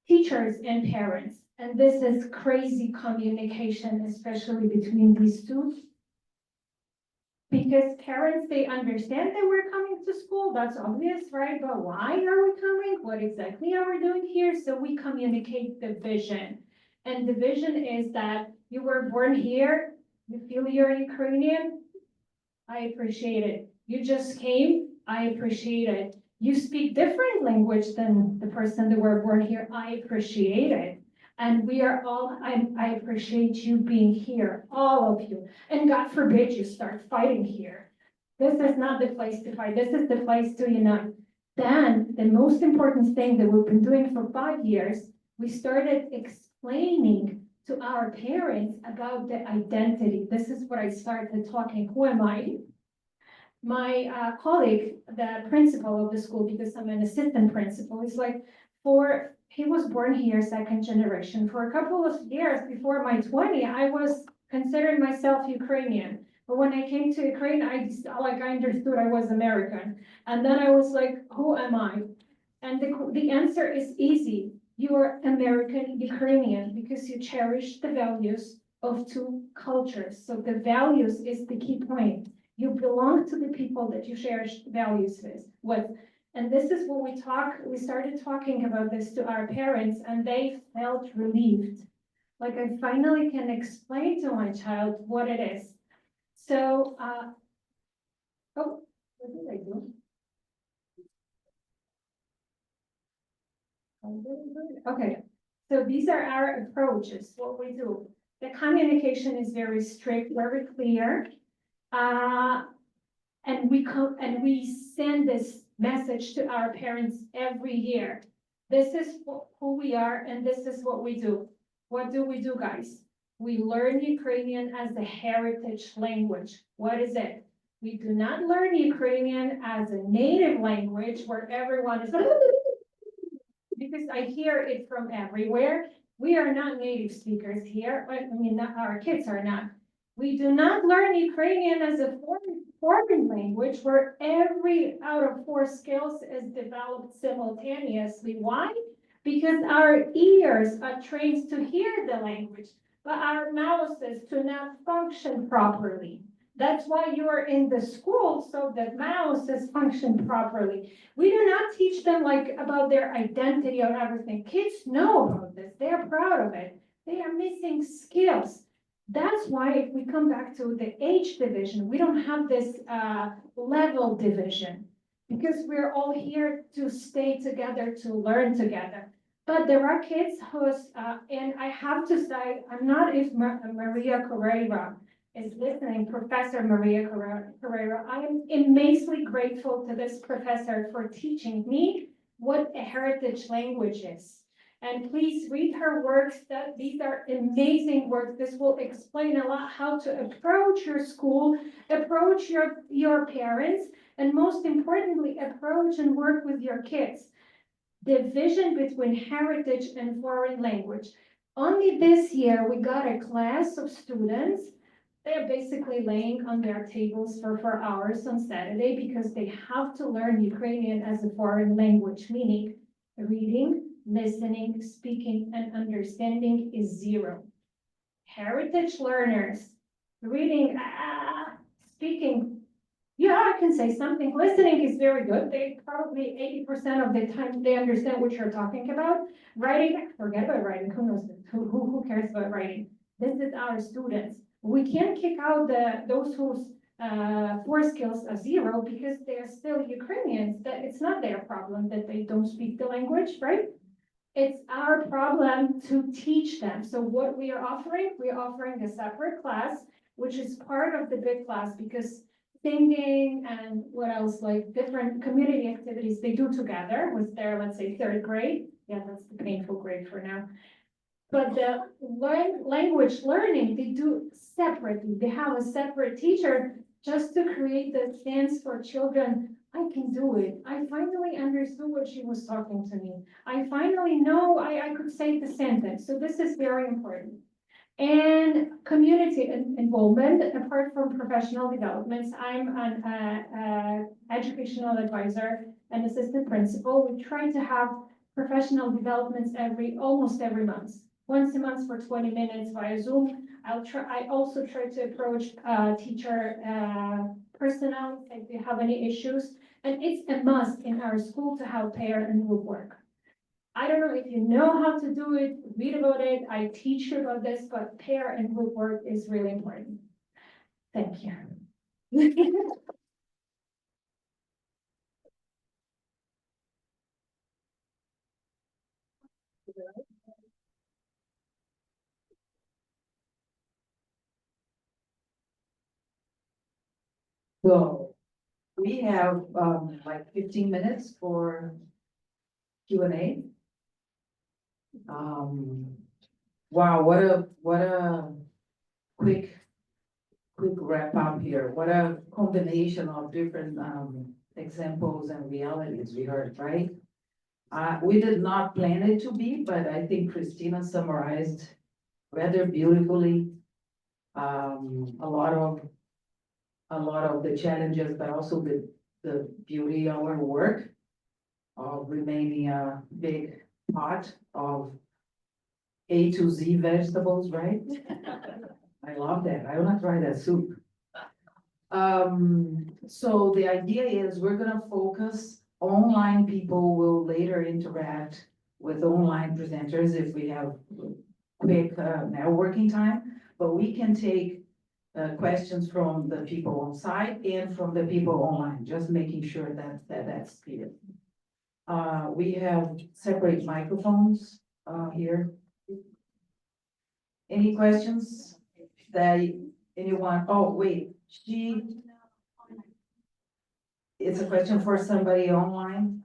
Teachers and parents, and this is crazy communication, especially between these two. Because parents, they understand that we're coming to school, that's obvious, right? But why are we coming? What exactly are we doing here? So we communicate the vision. And the vision is that you were born here, you feel you're Ukrainian, I appreciate it. You just came, I appreciate it. You speak different language than the person that were born here, I appreciate it. And we are all, I appreciate you being here, all of you. And God forbid you start fighting here. This is not the place to fight, this is the place to unite. Then the most important thing that we've been doing for 5 years, we started explaining to our parents about the identity. This is what I started talking, who am I? My colleague, the principal of the school, because I'm an assistant principal, is like, he was born here, 2nd generation. For a couple of years before my 20, I was considering myself Ukrainian. But when I came to Ukraine, I understood I was American. And then I was like, who am I? And the answer is easy. You are American Ukrainian because you cherish the values of 2 cultures. So the values is the key point. You belong to the people that you share values with. And this is what we started talking about this to our parents and they felt relieved. Like I finally can explain to my child what it is. So, what did I do? Okay, so these are our approaches, what we do. The communication is very strict, very clear. And we send this message to our parents every year. This is who we are and this is what we do. What do we do, guys? We learn Ukrainian as a heritage language. What is it? We do not learn Ukrainian as a native language where everyone is because I hear it from everywhere. We are not native speakers here. I mean, our kids are not. We do not learn Ukrainian as a foreign language where every out of 4 skills is developed simultaneously. Why? Because our ears are trained to hear the language, but our mouths do not function properly. That's why you are in the school, so that mouths function properly. We do not teach them like about their identity or everything. Kids know about this. They are proud of it. They are missing skills. That's why if we come back to the age division, we don't have this level division because we're all here to stay together, to learn together. But there are kids who's, and I have to say, I'm not if Maria Carrera is listening, Professor Maria Carrera, I am immensely grateful to this professor for teaching me what a heritage language is. And please read her works. These are amazing works. This will explain a lot how to approach your school, approach your parents, and most importantly, approach and work with your kids. The vision between heritage and foreign language. Only this year, we got a class of students. They're basically laying on their tables for 4 hours on Saturday because they have to learn Ukrainian as a foreign language, meaning reading, listening, speaking, and understanding is 0. Heritage learners, reading, speaking, yeah, I can say something. Listening is very good. They probably 80% of the time they understand what you're talking about. Writing, forget about writing. Who knows? Who cares about writing? This is our students. We can't kick out those whose four skills are zero because they're still Ukrainians. That it's not their problem that they don't speak the language, right? It's our problem to teach them. So what we're offering a separate class, which is part of the big class because singing and what else, like different community activities they do together with their, let's say, third grade. Yeah, that's the painful grade for now. But the language learning, they do separately. They have a separate teacher just to create the stance for children. I can do it. I finally understood what she was talking to me. I finally know I could say the sentence. So this is very important. And community involvement, apart from professional developments, I'm an educational advisor and assistant principal. We try to have professional developments almost every month. Once a month for 20 minutes via Zoom. I also try to approach teacher personnel if they have any issues. And it's a must in our school to have pair and group work. I don't know if you know how to do it, read about it, I teach you about this, but pair and group work is really important. Thank you. So we have like 15 minutes for Q&A. Wow, what a quick wrap up here. What a combination of different examples and realities we heard, right? We did not plan it to be, but I think Christina summarized rather beautifully a lot of the challenges, but also the beauty of our work of remaining a big pot of A to Z vegetables, right? I love that. I wanna try that soup. So the idea is we're gonna focus, online people will later interact with online presenters if we have quick networking time, but we can take questions from the people on site and from the people online, just making sure that's clear. We have separate microphones here. Any questions that anyone, oh, wait, it's a question for somebody online.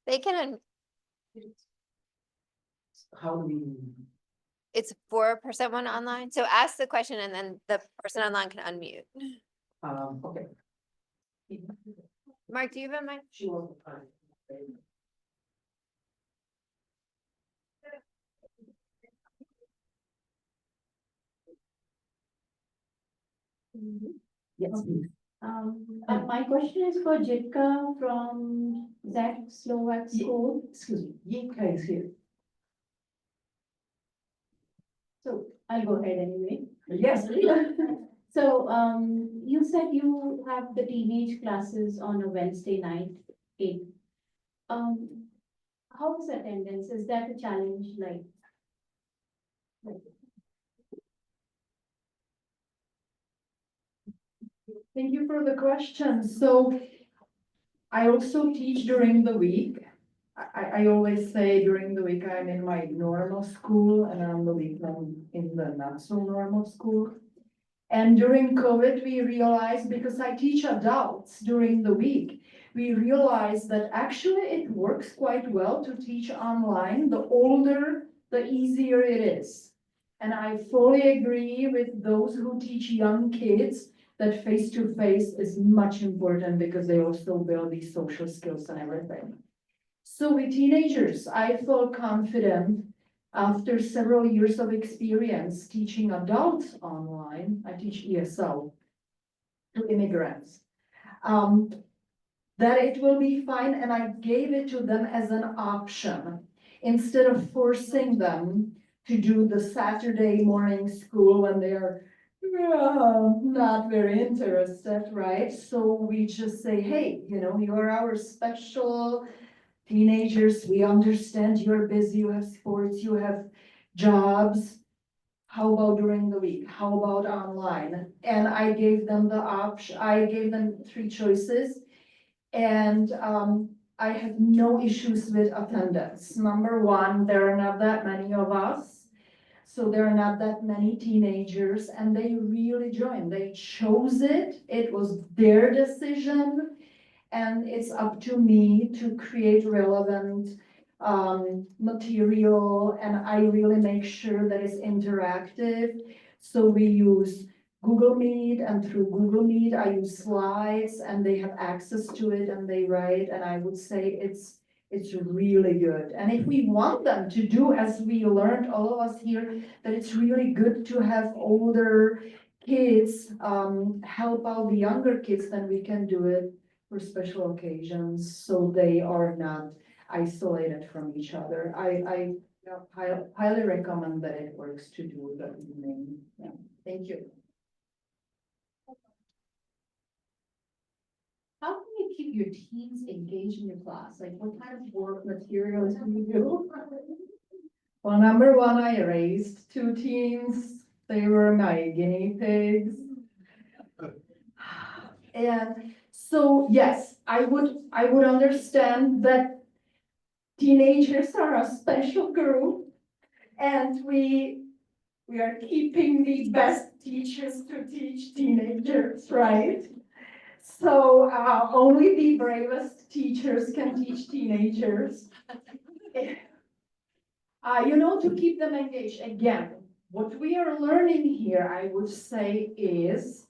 They can, How do we? it's for someone online, so ask the question and then the person online can unmute. Okay. Mark, do you have a mic? She wasn't. Yes, please. My question is for Jitka from Czech Slovak school. Excuse me, Yitka is here. So I'll go ahead anyway. Yes, please. So, you said you have the teenage classes on a Wednesday night, 8. How is attendance? Is that a challenge like? Thank you for the question. So I also teach during the week. I always say during the week I'm in my normal school and on the weekend in the not so normal school. And during COVID, we realized, because I teach adults during the week, we realized that actually it works quite well to teach online. The older, the easier it is. And I fully agree with those who teach young kids that face-to-face is much important because they also build these social skills and everything. So with teenagers, I feel confident after several years of experience teaching adults online. I teach ESL to immigrants. That it will be fine, and I gave it to them as an option instead of forcing them to do the Saturday morning school when they are not very interested, right? So we just say, hey, you are our special teenagers. We understand you're busy, you have sports, you have jobs. How about during the week? How about online? And I gave them the option, I gave them 3 choices. And I have no issues with attendance. Number one, there are not that many of us. So there are not that many teenagers, and they really joined. They chose it. It was their decision. And it's up to me to create relevant material, and I really make sure that it's interactive. So we use Google Meet, and through Google Meet, I use slides, and they have access to it, and they write, and I would say it's really good. And if we want them to do, as we learned, all of us here, that it's really good to have older kids help out the younger kids, then we can do it for special occasions, so they are not isolated from each other. I highly recommend that it works to do the evening. Yeah, thank you. How can you keep your teens engaged in your class? Like, what kind of work materials do you do? Well, number one, I raised 2 teens. They were my guinea pigs. And so, yes, I would understand that teenagers are a special group, and we are keeping the best teachers to teach teenagers, right? So only the bravest teachers can teach teenagers. To keep them engaged. Again, what we are learning here, I would say, is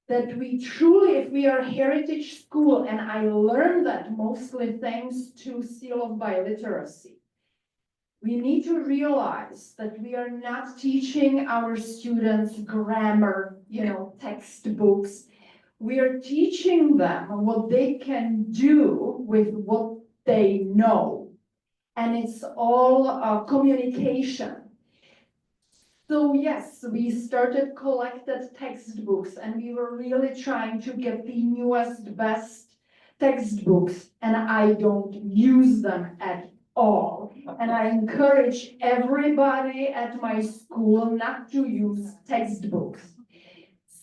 that we truly, if we are a heritage school, and I learned that mostly thanks to Seal of Biliteracy, we need to realize that we are not teaching our students grammar, textbooks. We are teaching them what they can do with what they know. And it's all communication. So yes, we started collected textbooks, and we were really trying to get the newest, best textbooks, and I don't use them at all. And I encourage everybody at my school not to use textbooks.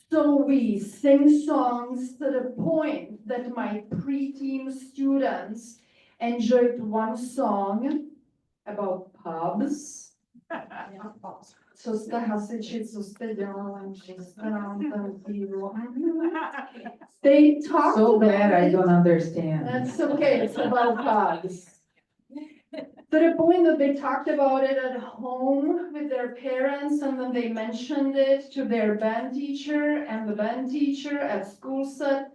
So we sing songs to the point that my preteen students enjoyed one song about pubs. Co jste hasiči, co jste dělali, co jste nám tam pivo. They talked So about bad I it. don't understand. That's okay, it's about pubs. To the point that they talked about it at home with their parents, and then they mentioned it to their band teacher, and the band teacher at school said,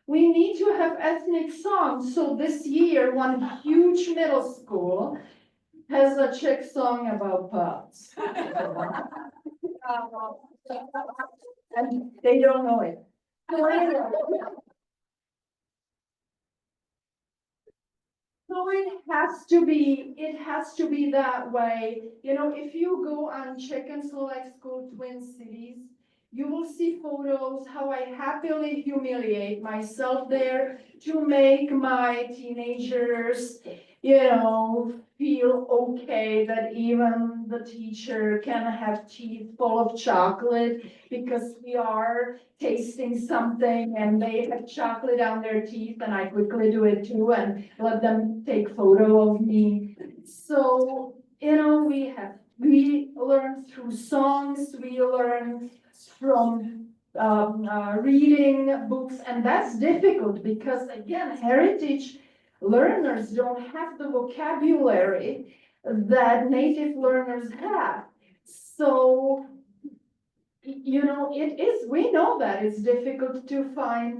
we need to have ethnic songs. So this year, one huge middle school has a Czech song about pubs. And they don't know it. So it has to be that way. If you go on Czech and Slovak school Twin Cities, you will see photos how I happily humiliate myself there to make my teenagers, feel okay that even the teacher can have teeth full of chocolate because we are tasting something and they have chocolate on their teeth, and I quickly do it too and let them take photo of me. So, we learn through songs, we learn from reading books, and that's difficult because, again, heritage learners don't have the vocabulary that native learners have. So, we know that it's difficult to find,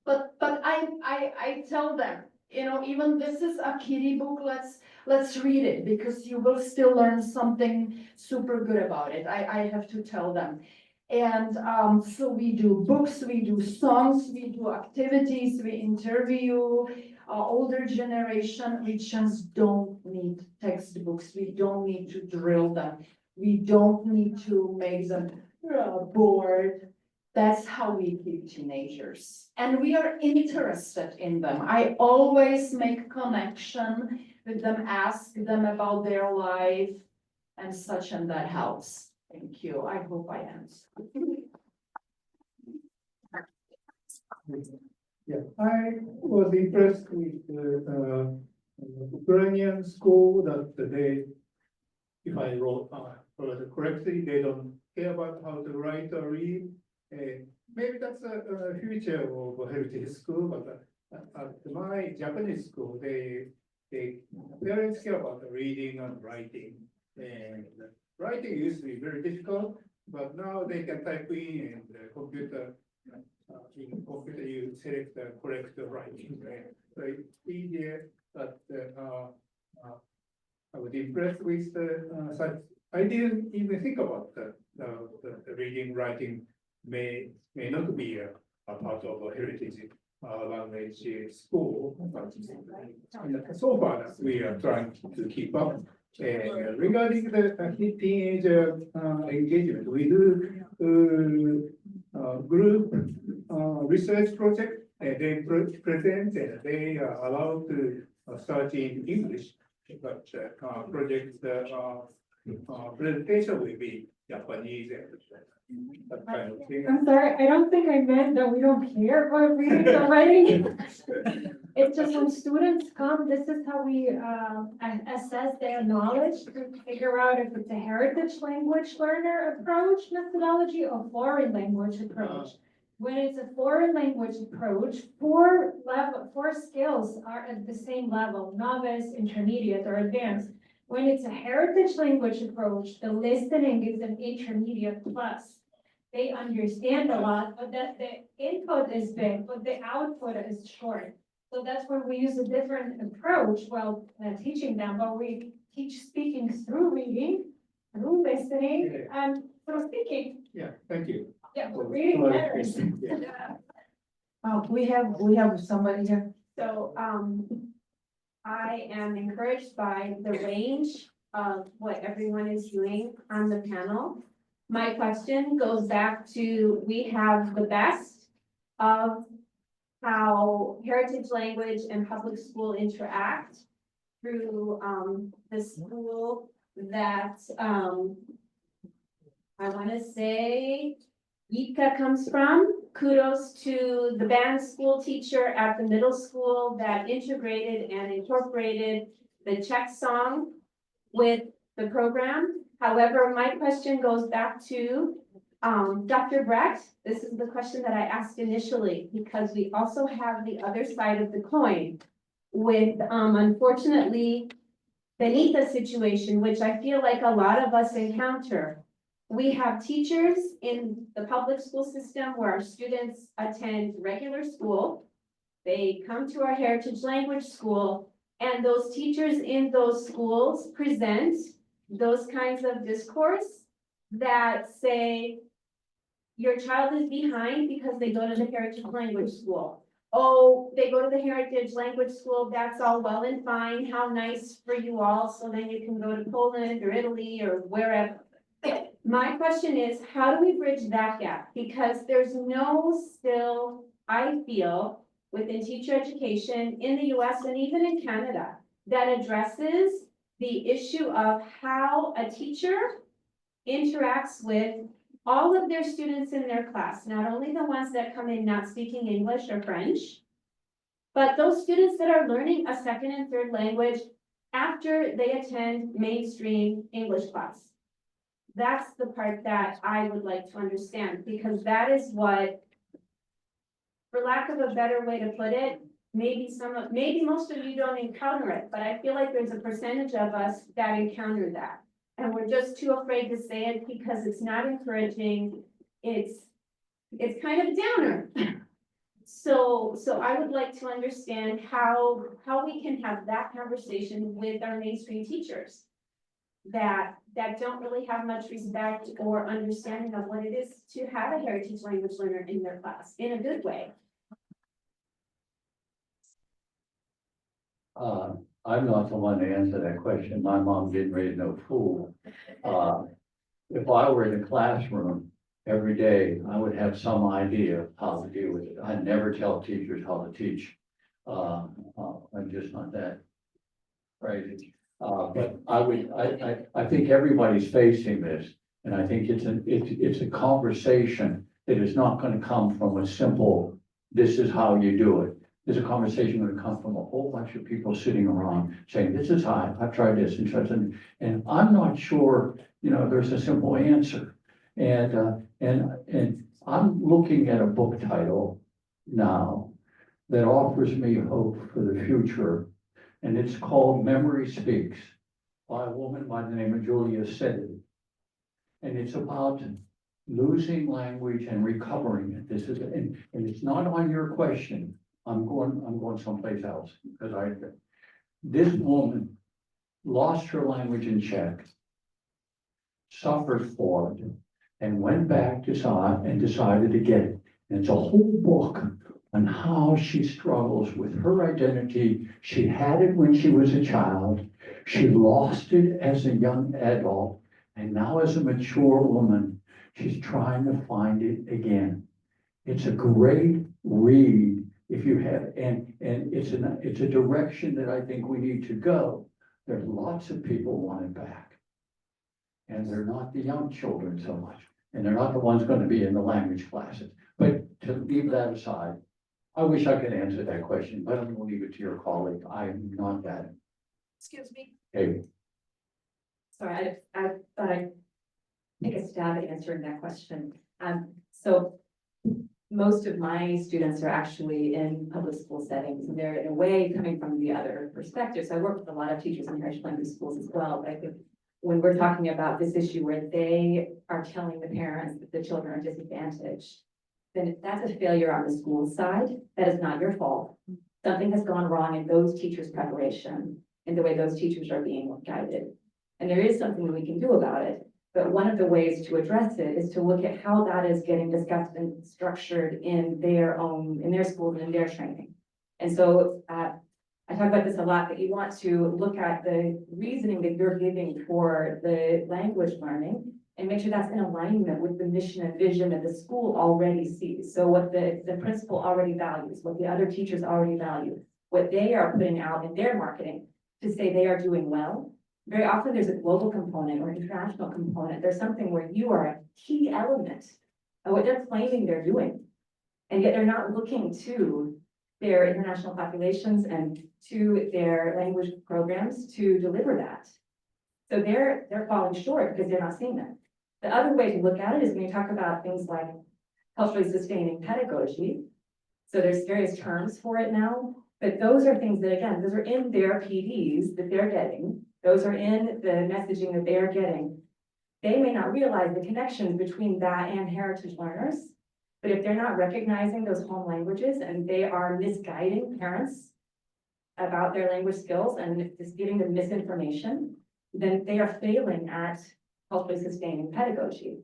but I tell them, even this is a kiddie book, let's read it, because you will still learn something super good about it. I have to tell them. And so we do books, we do songs, we do activities, we interview older generation. We just don't need textbooks, we don't need to drill them, we don't need to make them bored. That's how we keep teenagers, and we are interested in them. I always make connection with them, ask them about their life and such, and that helps. Thank you. I hope I answered. Yeah, I was impressed with the Ukrainian school that they, if I wrote it correctly, they don't care about how to write or read. Maybe that's a future of a heritage school, but at my Japanese school, parents care about the reading and writing. And writing used to be very difficult, but now they can type in and the computer. In computer, you select the correct writing, right? So it's easier, but I was impressed with the such. I didn't even think about the reading, writing may not be a part of a heritage language school, but so far we are trying to keep up. Regarding the teenager engagement, we do group research project, and they present, and they are allowed to start in English, but project presentation will be Japanese and that kind of thing. I'm sorry, I don't think I meant that we don't care about reading and writing. It's just when students come, this is how we assess their knowledge to figure out if it's a heritage language learner approach methodology or foreign language approach. When it's a foreign language approach, four skills are at the same level: novice, intermediate, or advanced. When it's a heritage language approach, the listening is an intermediate plus. They understand a lot, but that the input is big, but the output is short. So that's when we use a different approach while teaching them, but we teach speaking through reading, through listening, and through speaking. Yeah, thank you. Yeah, but reading matters. Yeah. We have somebody here. So, I am encouraged by the range of what everyone is doing on the panel. My question goes back to, we have the best of how heritage language and public school interact through, the school that, I wanna say Yika comes from. Kudos to the band school teacher at the middle school that integrated and incorporated the Czech song with the program. However, my question goes back to Dr. Brett. This is the question that I asked initially, because we also have the other side of the coin with, unfortunately, Benita's situation, which I feel like a lot of us encounter. We have teachers in the public school system where our students attend regular school. They come to our heritage language school, and those teachers in those schools present those kinds of discourse that say, your child is behind because they go to the heritage language school. Oh, they go to the heritage language school, that's all well and fine, how nice for you all, so then you can go to Poland or Italy or wherever. My question is, how do we bridge that gap? Because there's no still, I feel, within teacher education in the US and even in Canada, that addresses the issue of how a teacher interacts with all of their students in their class, not only the ones that come in not speaking English or French, but those students that are learning a second and third language after they attend mainstream English class. That's the part that I would like to understand, because that is what, for lack of a better way to put it, maybe most of you don't encounter it, but I feel like there's a percentage of us that encounter that. And we're just too afraid to say it because it's not encouraging. It's kind of a downer. So I would like to understand how we can have that conversation with our mainstream teachers that don't really have much respect or understanding of what it is to have a heritage language learner in their class in a good way. I'm not the one to answer that question. My mom didn't raise no fool. If I were in a classroom every day, I would have some idea of how to deal with it. I never tell teachers how to teach. I'm just not that crazy. But I think everybody's facing this, and I think it's a conversation that is not gonna come from a simple, this is how you do it. There's a conversation gonna come from a whole bunch of people sitting around saying, this is how I've tried this and such, and I'm not sure, there's a simple answer. And I'm looking at a book title now that offers me hope for the future. And it's called Memory Speaks by a woman by the name of Julia Sedin. And it's about losing language and recovering it. This is, and it's not on your question. I'm going someplace else because this woman lost her language in Czech, suffered for it, and went back to and decided to get it. And it's a whole book on how she struggles with her identity. She had it when she was a child. She lost it as a young adult. And now as a mature woman, she's trying to find it again. It's a great read if you have, and it's a direction that I think we need to go. There's lots of people want it back. And they're not the young children so much. And they're not the ones going to be in the language classes. But to leave that aside, I wish I could answer that question, but I'm going to leave it to your colleague. I'm not that. Excuse me. Hey, Sorry, I thought I'd take a stab at answering that question. So most of my students are actually in public school settings, and they're in a way coming from the other perspective. So I work with a lot of teachers in Irish language schools as well. But I think when we're talking about this issue where they are telling the parents that the children are disadvantaged, then that's a failure on the school side. That is not your fault. Something has gone wrong in those teachers' preparation, in the way those teachers are being guided. And there is something that we can do about it. But one of the ways to address it is to look at how that is getting discussed and structured in their schools and in their training. And so I talk about this a lot, that you want to look at the reasoning that you're giving for the language learning and make sure that's in alignment with the mission and vision that the school already sees. So what the principal already values, what the other teachers already value, what they are putting out in their marketing to say they are doing well. Very often there's a global component or international component. There's something where you are a key element of what they're claiming they're doing. And yet they're not looking to their international populations and to their language programs to deliver that. So they're falling short because they're not seeing that. The other way to look at it is when you talk about things like culturally sustaining pedagogy. So there's various terms for it now, but those are things that, again, those are in their PDs that they're getting. Those are in the messaging that they are getting. They may not realize the connections between that and heritage learners, but if they're not recognizing those home languages and they are misguiding parents about their language skills and just giving them misinformation, then they are failing at culturally sustaining pedagogy.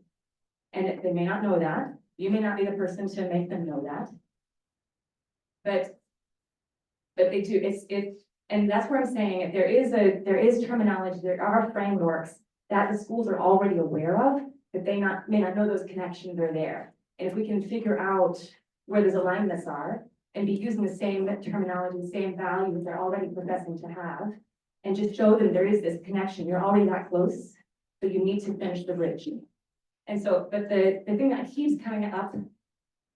And they may not know that. You may not be the person to make them know that. But they do. And that's where I'm saying if there is terminology, there are frameworks that the schools are already aware of, that they may not know those connections are there. And if we can figure out where those alignments are and be using the same terminology, the same values they're already professing to have, and just show them there is this connection, you're already that close, so you need to finish the bridge. And so, but the thing that keeps coming up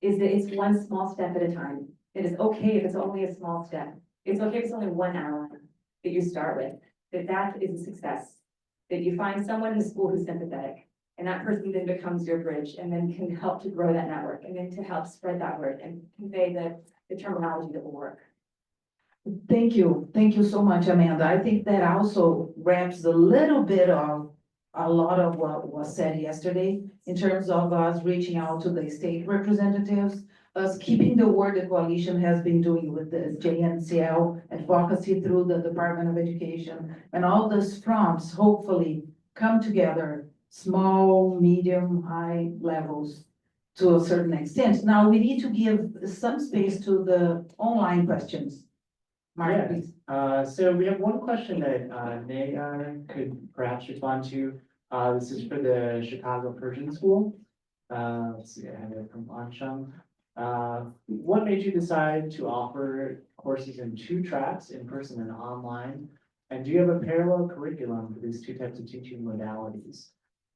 is that it's one small step at a time. It is okay if it's only a small step. It's okay if it's only 1 hour that you start with, that is a success. That you find someone in the school who's sympathetic, and that person then becomes your bridge and then can help to grow that network and then to help spread that word and convey the terminology that will work. Thank you so much, Amanda. I think that also wraps a little bit of a lot of what was said yesterday in terms of us reaching out to the state representatives, us keeping the work the coalition has been doing with the JNCL advocacy through the Department of Education, and all those fronts hopefully come together, small, medium, high levels to a certain extent. Now we need to give some space to the online questions. Mark, Yeah. please. So we have one question that, Nagar could perhaps respond to. This is for the Chicago Persian School. Let's see, I have it from Ansham. What made you decide to offer courses in 2 tracks, in person and online? And do you have a parallel curriculum for these 2 types of teaching modalities?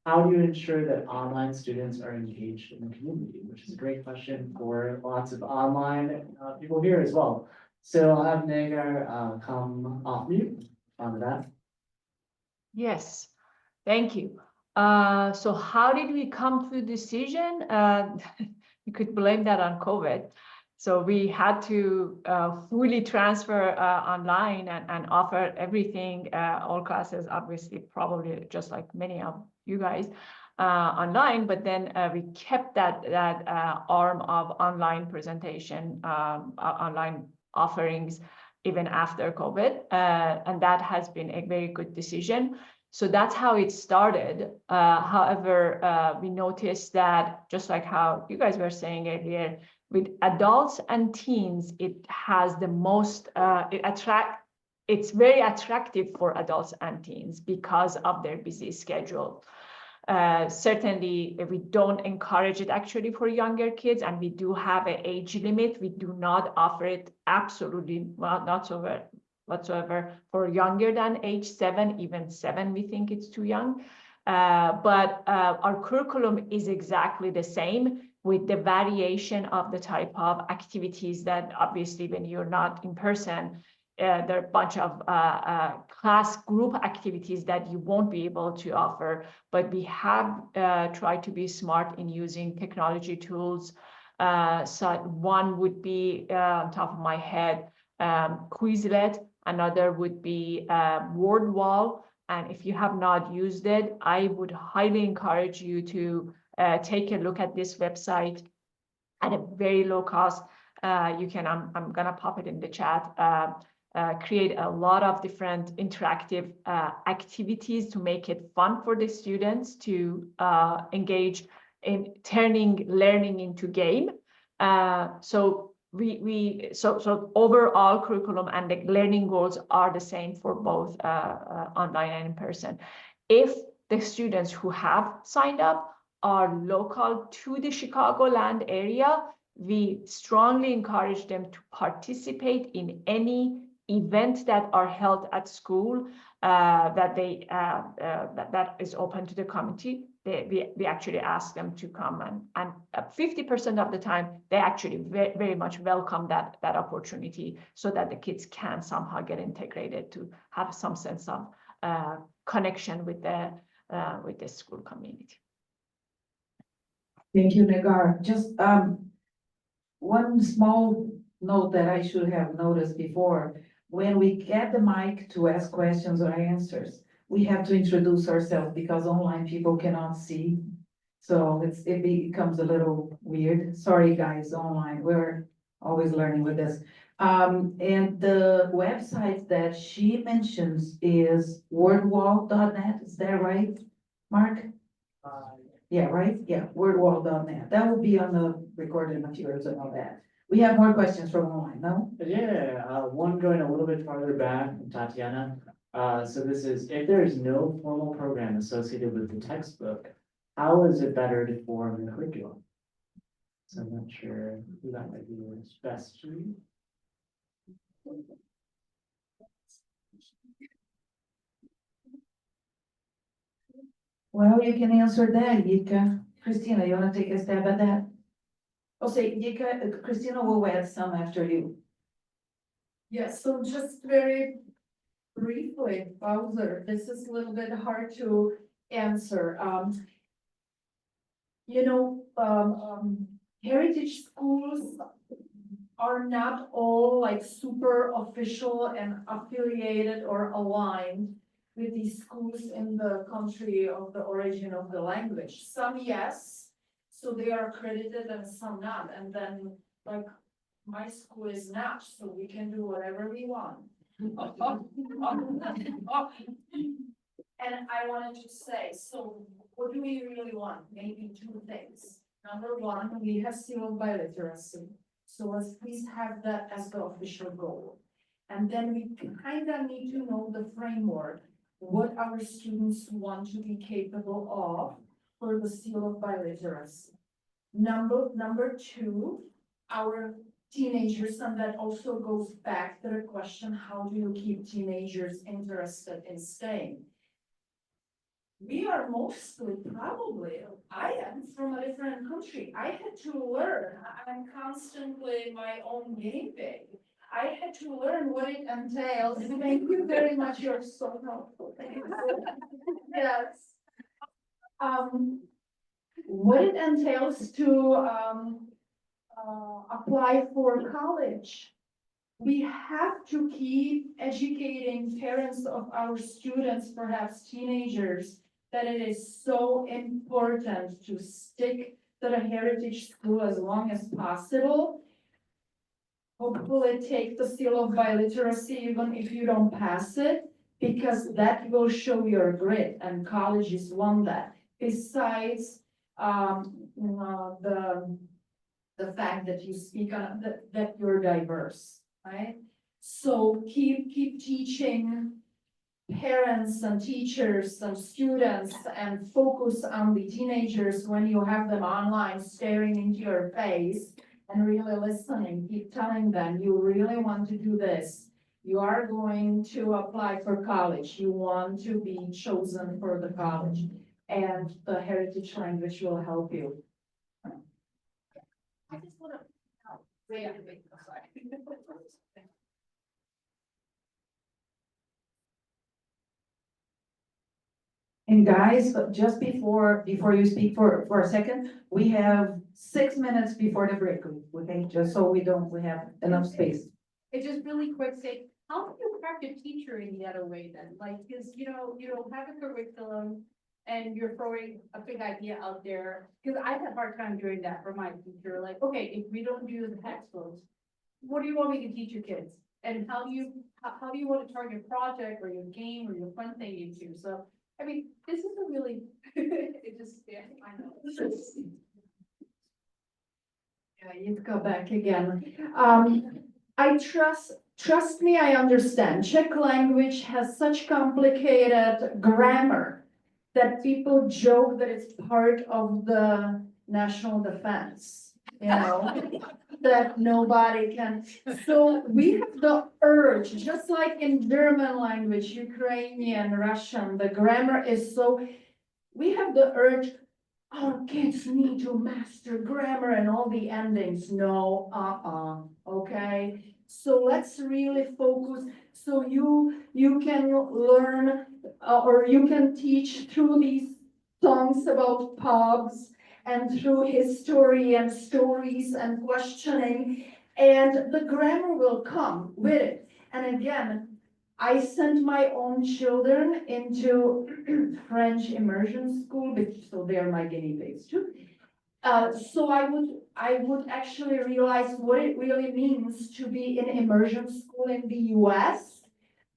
How do you ensure that online students are engaged in the community? Which is a great question for lots of online people here as well. So I'll have Nagar come off mute on that. Yes, thank you. So how did we come to the decision? You could blame that on COVID. So we had to fully transfer online and offer everything, all classes, obviously, probably just like many of you guys online, but then we kept that arm of online presentation, online offerings even after COVID, and that has been a very good decision. So that's how it started. However, we noticed that just like how you guys were saying earlier, with adults and teens, it has the most, it's very attractive for adults and teens because of their busy schedule. Certainly, we don't encourage it actually for younger kids, and we do have an age limit. We do not offer it absolutely not whatsoever for younger than age 7, even 7, we think it's too young. But our curriculum is exactly the same, with the variation of the type of activities that obviously when you're not in person, there are a bunch of class group activities that you won't be able to offer, but we have tried to be smart in using technology tools. So one would be, on top of my head, Quizlet. Another would be Word Wall. And if you have not used it, I would highly encourage you to take a look at this website at a very low cost. You can, I'm gonna pop it in the chat, create a lot of different interactive activities to make it fun for the students to engage in turning learning into game. So overall curriculum and the learning goals are the same for both online and in person. If the students who have signed up are local to the Chicagoland area, we strongly encourage them to participate in any event that are held at school that is open to the community. We actually ask them to come, and 50% of the time they actually very much welcome that opportunity, so that the kids can somehow get integrated to have some sense of connection with the school community. Thank you, Nagar. Just one small note that I should have noticed before. When we get the mic to ask questions or answers, we have to introduce ourselves because online people cannot see. So it becomes a little weird. Sorry, guys, online. We're always learning with this. And the website that she mentions is wordwall.net. Is that right, Mark? Yeah, right? Yeah, wordwall.net. That will be on the recorded materials and all that. We have more questions from online, no? Yeah, one going a little bit farther back from Tatiana. So this is, if there is no formal program associated with the textbook, how is it better to form the curriculum? So I'm not sure who that might be best to read. Well, you can answer that, Yika. Christina, you wanna take a stab at that? Oh, say, Yika, Christina will add some after you. Yes, so just very briefly, Bowser, this is a little bit hard to answer. Heritage schools are not all like super official and affiliated or aligned with these schools in the country of the origin of the language. Some, yes, so they are accredited, and some not. And then, like, my school is not, so we can do whatever we want. And I wanted to say, so what do we really want? Maybe 2 things. Number 1, we have civil biliteracy. So let's please have that as the official goal. And then we kind of need to know the framework, what our students want to be capable of for the seal of biliteracy. Number two, our teenagers, and that also goes back to the question, how do you keep teenagers interested in staying? We are mostly probably, I am from a different country. I had to learn, I'm constantly my own guinea pig. I had to learn what it entails. Thank you very much, you're so helpful. Thank you. Yes. What it entails to apply for college. We have to keep educating parents of our students, perhaps teenagers, that it is so important to stick to the heritage school as long as possible. Hopefully take the seal of biliteracy even if you don't pass it, because that will show your grit, and colleges want that. Besides, the fact that you speak on, that you're diverse, right? So keep teaching parents and teachers and students, and focus on the teenagers when you have them online staring into your face and really listening. Keep telling them, you really want to do this. You are going to apply for college. You want to be chosen for the college, and the heritage language will help you. I just want to. And guys, just before you speak for a second, we have 6 minutes before the break, okay? Just so we have enough space. It's just really quick, say, how do you prep a teacher in the other way then? Like, cause you don't have a curriculum and you're throwing a big idea out there. Cause I had a hard time doing that for my teacher, like, okay, if we don't do the textbooks, what do you want me to teach your kids? And how do you want to turn your project or your game or your fun thing into? So, I mean, this is a really, it just, yeah, I know. Yeah, you'd go back again. I trust me, I understand. Czech language has such complicated grammar that people joke that it's part of the national defense, that nobody can. So we have the urge, just like in German language, Ukrainian, Russian, the grammar is so, we have the urge, our kids need to master grammar and all the endings. No, okay? So let's really focus, so you can learn, or you can teach through these songs about pubs, and through history and stories and questioning, and the grammar will come with it. And again, I sent my own children into French immersion school, so they are my guinea pigs too. So I would actually realize what it really means to be in immersion school in the US.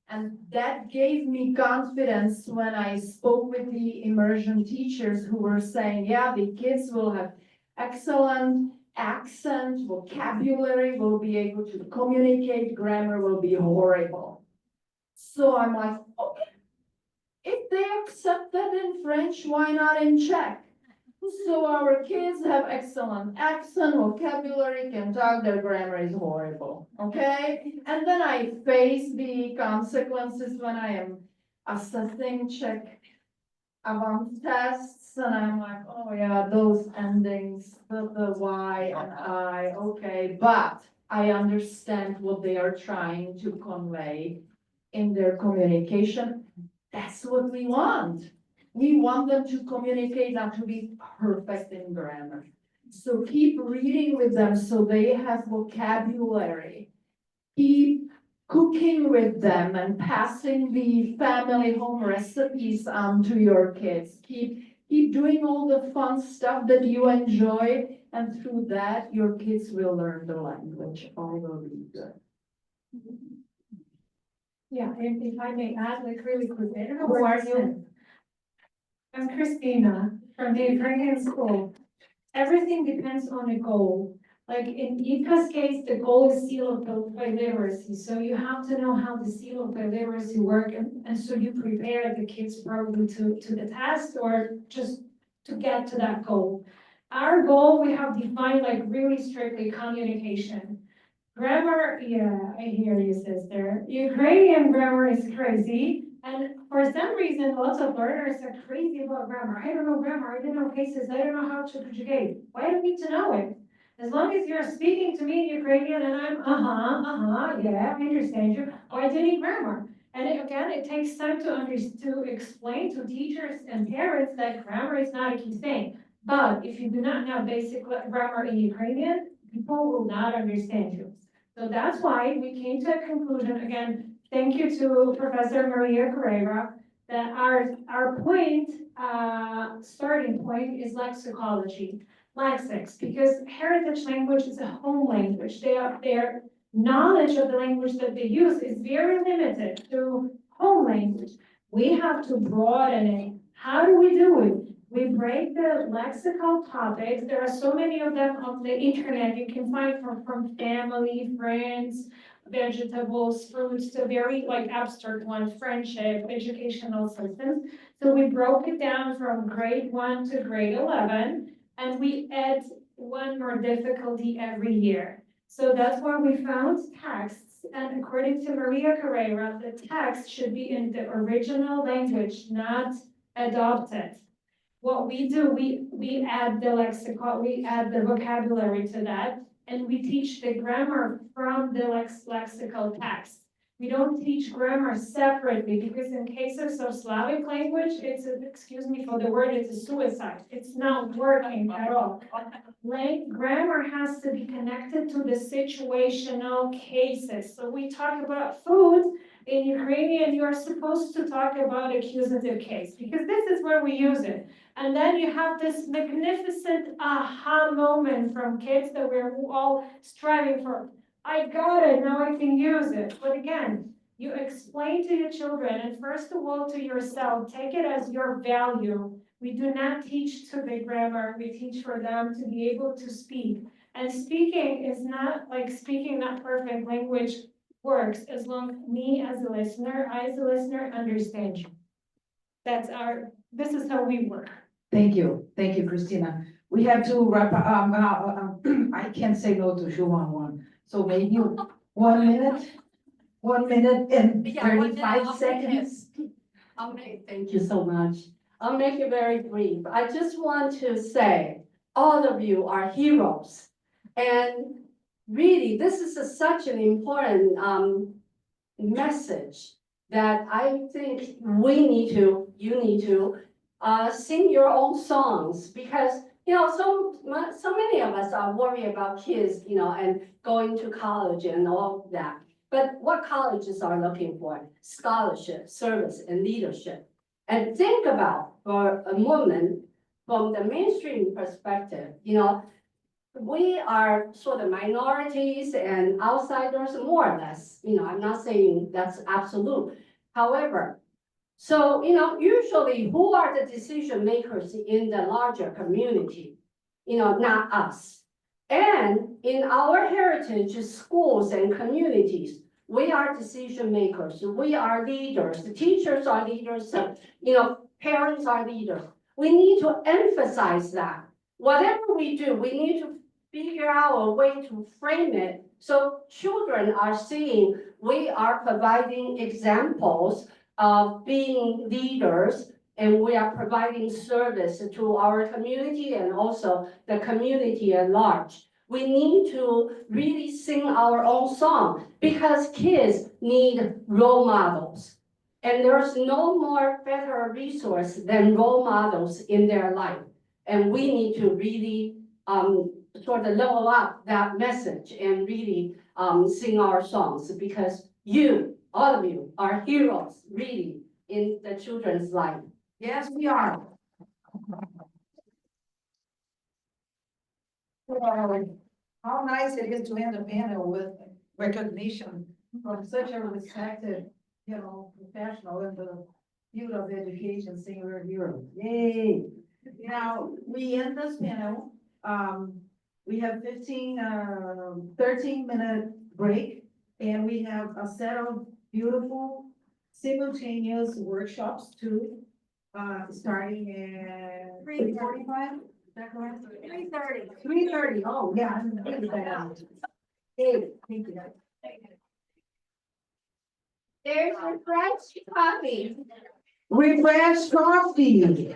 And that gave me confidence when I spoke with the immersion teachers who were saying, yeah, the kids will have excellent accent, vocabulary, will be able to communicate, grammar will be horrible. So I'm like, okay, if they accept that in French, why not in Czech? So our kids have excellent accent, vocabulary, can talk, their grammar is horrible, okay? And then I face the consequences when I am assessing Czech avant tests, and I'm like, oh yeah, those endings, the Y and I, okay, but I understand what they are trying to convey in their communication. That's what we want. We want them to communicate, not to be perfect in grammar. So keep reading with them so they have vocabulary. Keep cooking with them and passing the family home recipes on to your kids. Keep doing all the fun stuff that you enjoy, and through that, your kids will learn the language. All will be good. Yeah, if I may add, like really quickly, I don't know who are you? I'm Christina from the Ukrainian school. Everything depends on a goal. Like in Ika's case, the goal is seal of literacy, so you have to know how the seal of literacy work, and so you prepare the kids probably to the test or just to get to that goal. Our goal, we have defined like really strictly communication. Grammar, yeah, I hear you, sister. Ukrainian grammar is crazy. And for some reason, lots of learners are crazy about grammar. I don't know grammar, I don't know cases, I don't know how to conjugate. Why do I need to know it? As long as you're speaking to me in Ukrainian and I'm, yeah, I understand you. Why do you need grammar? And again, it takes time to explain to teachers and parents that grammar is not a key thing. But if you do not know basic grammar in Ukrainian, people will not understand you. So that's why we came to a conclusion, again, thank you to Professor Maria Carrera, that our point, starting point is lexicology, lexics, because heritage language is a home language. Their knowledge of the language that they use is very limited to home language. We have to broaden it. How do we do it? We break the lexical topics. There are so many of them on the internet. You can find from family, friends, vegetables, fruits, to very like abstract ones, friendship, educational systems. So we broke it down from grade 1 to grade 11, and we add one more difficulty every year. So that's why we found texts, and according to Maria Carrera, the text should be in the original language, not adopted. What we do, we add the lexicon, we add the vocabulary to that, and we teach the grammar from the lexical text. We don't teach grammar separately, because in cases of Slavic language, excuse me for the word, it's a suicide. It's not working at all. Grammar has to be connected to the situational cases. So we talk about food. In Ukrainian, you are supposed to talk about accusative case, because this is where we use it. And then you have this magnificent aha moment from kids that we're all striving for. I got it, now I can use it. But again, you explain to your children, and first of all to yourself, take it as your value. We do not teach to the grammar, we teach for them to be able to speak. And speaking is not like speaking not perfect language works as long me as a listener, I as a listener understand you. This is how we work. Thank you, Christina. We have to wrap up, I can't say no to Schumann one, so maybe 1 minute, 1 minute and Yeah, 1 minute, 35 I'll seconds. Thank you so much. I'll make it very brief. I just want to say, all of you are heroes. And really, this is such an important message that I think you need to sing your own songs, because so many of us are worried about kids, and going to college and all of that. But what colleges are looking for? Scholarship, service, and leadership. And think about, for a moment, from the mainstream perspective, we are sort of minorities and outsiders, more or less. I'm not saying that's absolute. However, so, usually who are the decision makers in the larger community? Not us. And in our heritage schools and communities, we are decision makers. We are leaders. The teachers are leaders. Parents are leaders. We need to emphasize that. Whatever we do, we need to figure out a way to frame it so children are seeing we are providing examples of being leaders, and we are providing service to our community and also the community at large. We need to really sing our own song, because kids need role models. And there's no more better resource than role models in their life. And we need to really sort of level up that message and really sing our songs, because all of you are heroes, really, in the children's life. Yes, we are. How nice it is to end a panel with recognition from such a respected, professional in the field of education, saying we're heroes. Yay! Now, we end this panel. We have 13-minute break, and we have a set of beautiful simultaneous workshops too, starting at 3:45, is that correct? 3:30. 3:30, oh, yeah, I'm really bad. Hey, thank you. There's refresh coffee. Refresh coffee.